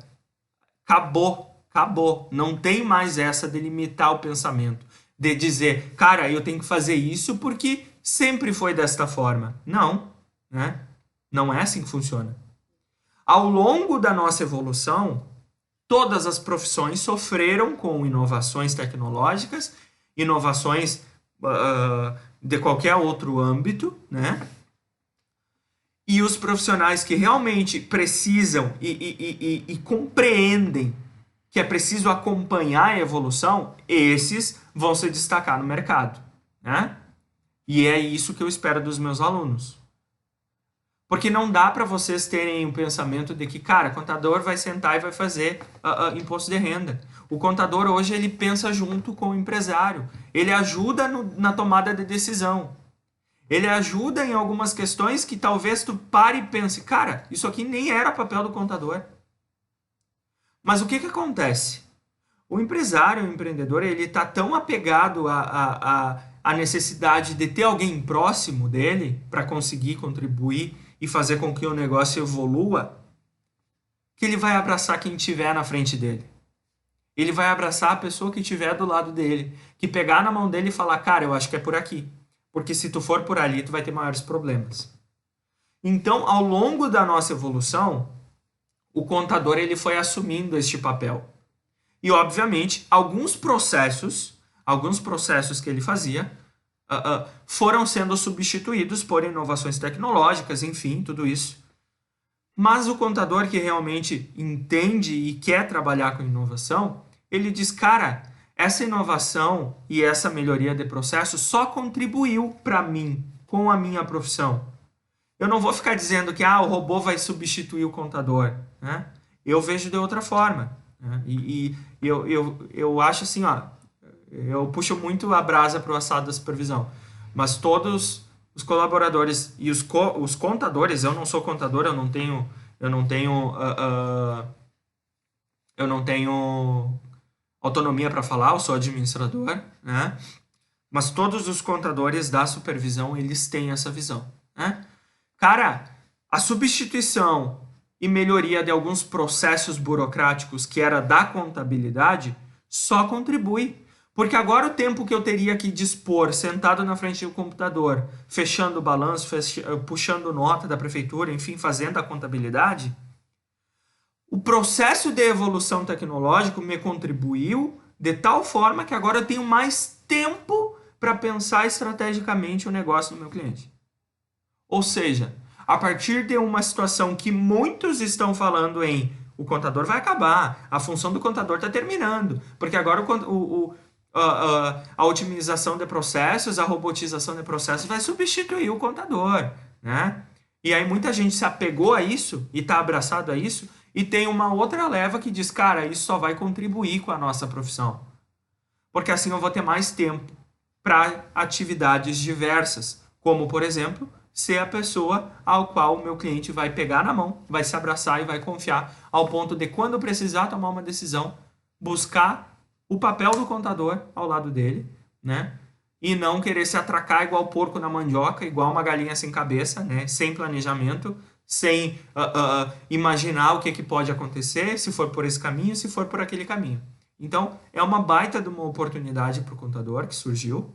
Acabou. Não tem mais essa de limitar o pensamento. De dizer, cara, eu tenho que fazer isso porque sempre foi desta forma. Não. Né? Não é assim que funciona. Ao longo da nossa evolução, todas as profissões sofreram com inovações tecnológicas, inovações de qualquer outro âmbito, né? E os profissionais que realmente precisam e compreendem que é preciso acompanhar a evolução, esses vão se destacar no mercado, né? E é isso que eu espero dos meus alunos. Porque não dá para vocês terem o pensamento de que, cara, contador vai sentar e vai fazer imposto de renda. O contador hoje ele pensa junto com o empresário. Ele ajuda na tomada de decisão. Ele ajuda em algumas questões que talvez tu pare e pense, cara, isso aqui nem era papel do contador. Mas o que acontece? O empresário, o empreendedor, ele está tão apegado à necessidade de ter alguém próximo dele para conseguir contribuir e fazer com que o negócio evolua, que ele vai abraçar quem estiver na frente dele. Ele vai abraçar a pessoa que estiver do lado dele, que pegar na mão dele e falar, cara, eu acho que é por aqui. Porque se tu for por ali, tu vai ter maiores problemas. Então, ao longo da nossa evolução, o contador ele foi assumindo este papel. E, obviamente, alguns processos que ele fazia, foram sendo substituídos por inovações tecnológicas, enfim, tudo isso. Mas o contador que realmente entende e quer trabalhar com inovação, ele diz, cara, essa inovação e essa melhoria de processo só contribuiu para mim, com a minha profissão. Eu não vou ficar dizendo que o robô vai substituir o contador, né? Eu vejo de outra forma, né? E eu acho assim, eu puxo muito a brasa para o assado da supervisão, mas todos os colaboradores e os contadores, eu não sou contador, eu não tenho autonomia para falar, eu sou administrador, né? Mas todos os contadores da supervisão, eles têm essa visão, né? Cara, a substituição e melhoria de alguns processos burocráticos que era da contabilidade só contribui. Porque agora o tempo que eu teria que dispor sentado na frente do computador, fechando o balanço, puxando nota da prefeitura, enfim, fazendo a contabilidade, o processo de evolução tecnológica me contribuiu de tal forma que agora eu tenho mais tempo para pensar estrategicamente o negócio do meu cliente. Ou seja, a partir de uma situação que muitos estão falando em o contador vai acabar, a função do contador está terminando, porque agora a otimização de processos, a robotização de processos vai substituir o contador, né? E aí muita gente se apegou a isso e está abraçado a isso, e tem uma outra leva que diz, cara, isso só vai contribuir com a nossa profissão, porque assim eu vou ter mais tempo para atividades diversas, como, por exemplo, ser a pessoa ao qual o meu cliente vai pegar na mão, vai se abraçar e vai confiar, ao ponto de, quando precisar tomar uma decisão, buscar o papel do contador ao lado dele, né? E não querer se atracar igual porco na mandioca, igual uma galinha sem cabeça, né? Sem planejamento, sem imaginar o que pode acontecer, se for por esse caminho, se for por aquele caminho. Então, é uma baita de uma oportunidade para o contador que surgiu.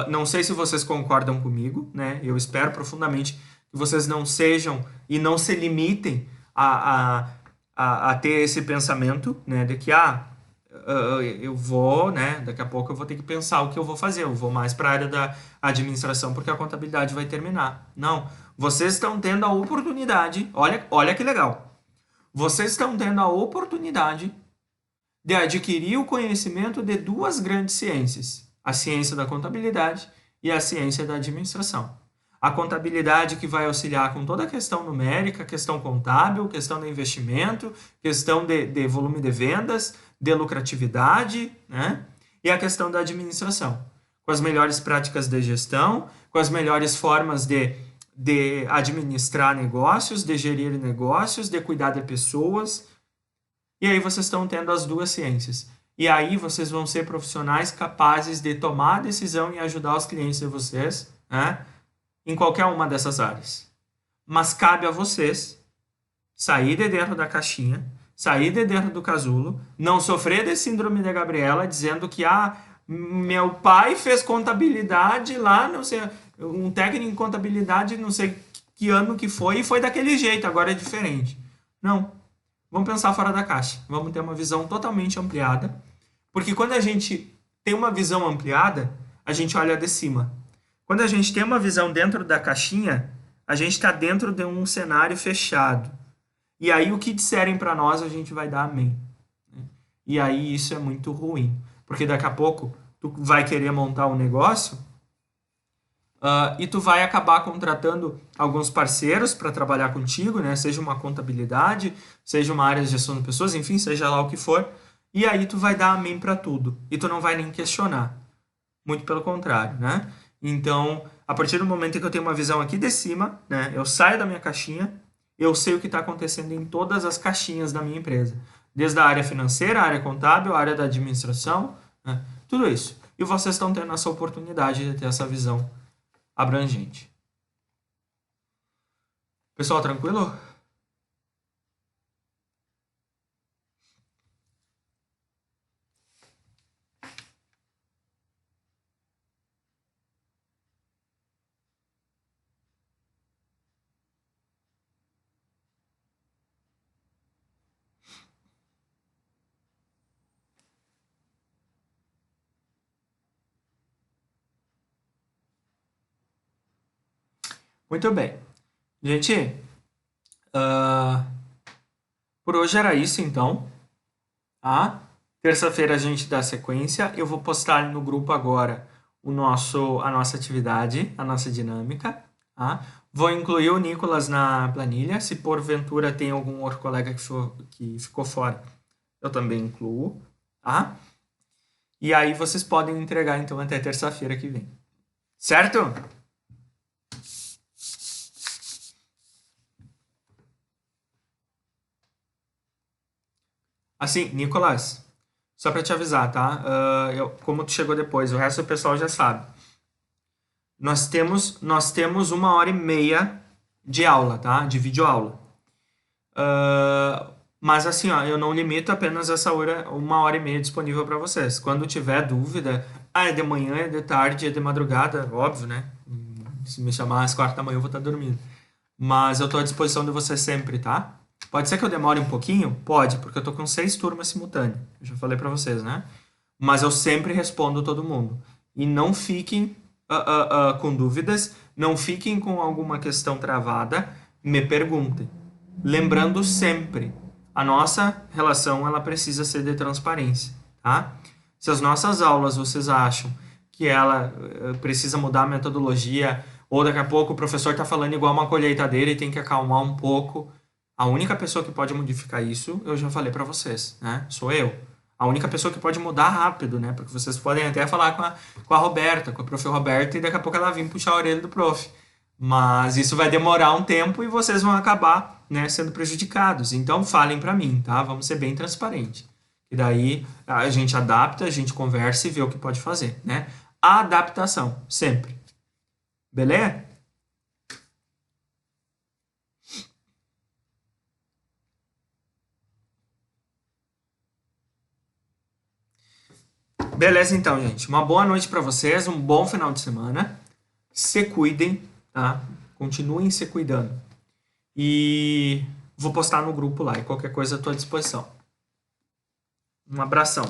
Não sei se vocês concordam comigo, né? Eu espero profundamente que vocês não sejam e não se limitem a ter esse pensamento, né? De que, eu vou, né? Daqui a pouco eu vou ter que pensar o que eu vou fazer. Eu vou mais para a área da administração porque a contabilidade vai terminar. Não. Vocês estão tendo a oportunidade, olha que legal. Vocês estão tendo a oportunidade de adquirir o conhecimento de duas grandes ciências, a ciência da contabilidade e a ciência da administração. A contabilidade que vai auxiliar com toda a questão numérica, questão contábil, questão de investimento, questão de volume de vendas, de lucratividade, né? E a questão da administração, com as melhores práticas de gestão, com as melhores formas de administrar negócios, de gerir negócios, de cuidar de pessoas. E aí vocês estão tendo as duas ciências. E aí vocês vão ser profissionais capazes de tomar a decisão e ajudar os clientes de vocês, né, em qualquer uma dessas áreas. Mas cabe a vocês sair de dentro da caixinha, sair de dentro do casulo, não sofrer de síndrome de Gabriela, dizendo que meu pai fez contabilidade lá, não sei, um técnico em contabilidade, não sei que ano que foi, e foi daquele jeito, agora é diferente. Não. Vamos pensar fora da caixa. Vamos ter uma visão totalmente ampliada. Porque quando a gente tem uma visão ampliada, a gente olha de cima. Quando a gente tem uma visão dentro da caixinha, a gente está dentro de um cenário fechado. E aí o que disserem para nós, a gente vai dar amém. E aí isso é muito ruim. Porque daqui a pouco tu vai querer montar um negócio e tu vai acabar contratando alguns parceiros para trabalhar contigo, né? Seja uma contabilidade, seja uma área de gestão de pessoas, enfim, seja lá o que for. E aí tu vai dar amém para tudo. E tu não vai nem questionar. Muito pelo contrário, né? Então, a partir do momento em que eu tenho uma visão aqui de cima, né? Eu saio da minha caixinha, eu sei o que está acontecendo em todas as caixinhas da minha empresa. Desde a área financeira, a área contábil, a área da administração, né? Tudo isso. E vocês estão tendo essa oportunidade de ter essa visão abrangente. Pessoal, tranquilo? Muito bem. Gente, por hoje era isso então. Tá? Terça-feira a gente dá sequência. Eu vou postar no grupo agora a nossa atividade, a nossa dinâmica. Tá? Vou incluir o Nicolas na planilha. Se porventura tem algum outro colega que ficou fora, eu também incluo. Tá? E aí vocês podem entregar então até terça-feira que vem. Certo? Assim, Nicolas, Só para te avisar, tá? Como tu chegou depois, o resto do pessoal já sabe. Nós temos 1h30 de aula, tá? De videoaula. Mas assim, ó, eu não limito apenas essa hora, 1h30 disponível para vocês. Quando tiver dúvida, é de manhã, é de tarde, é de madrugada, óbvio, né? Se me chamar às 4 da manhã eu vou estar dormindo. Mas eu estou à disposição de vocês sempre, tá? Pode ser que eu demore um pouquinho? Pode, porque eu tô com 6 turmas simultâneas. Eu já falei para vocês, né? Mas eu sempre respondo todo mundo. E não fiquem com dúvidas, não fiquem com alguma questão travada, me perguntem. Lembrando sempre, a nossa relação ela precisa ser de transparência, tá? Se as nossas aulas vocês acham que ela precisa mudar a metodologia, ou daqui a pouco o professor está falando igual uma colheitadeira e tem que acalmar um pouco, a única pessoa que pode modificar isso, eu já falei para vocês, né? Sou eu. A única pessoa que pode mudar rápido, né? Porque vocês podem até falar com a Roberta, com a prof. Roberta, e daqui a pouco ela vir puxar a orelha do prof. Mas isso vai demorar um tempo e vocês vão acabar, né, sendo prejudicados. Então falem para mim, tá? Vamos ser bem transparentes. E daí a gente adapta, a gente conversa e vê o que pode fazer, né? A adaptação, sempre. Beleza? Beleza, então, gente. Uma boa noite para vocês, um bom final de semana. Se cuidem, tá? Continuem se cuidando. E vou postar no grupo lá e qualquer coisa à tua disposição. Um abração.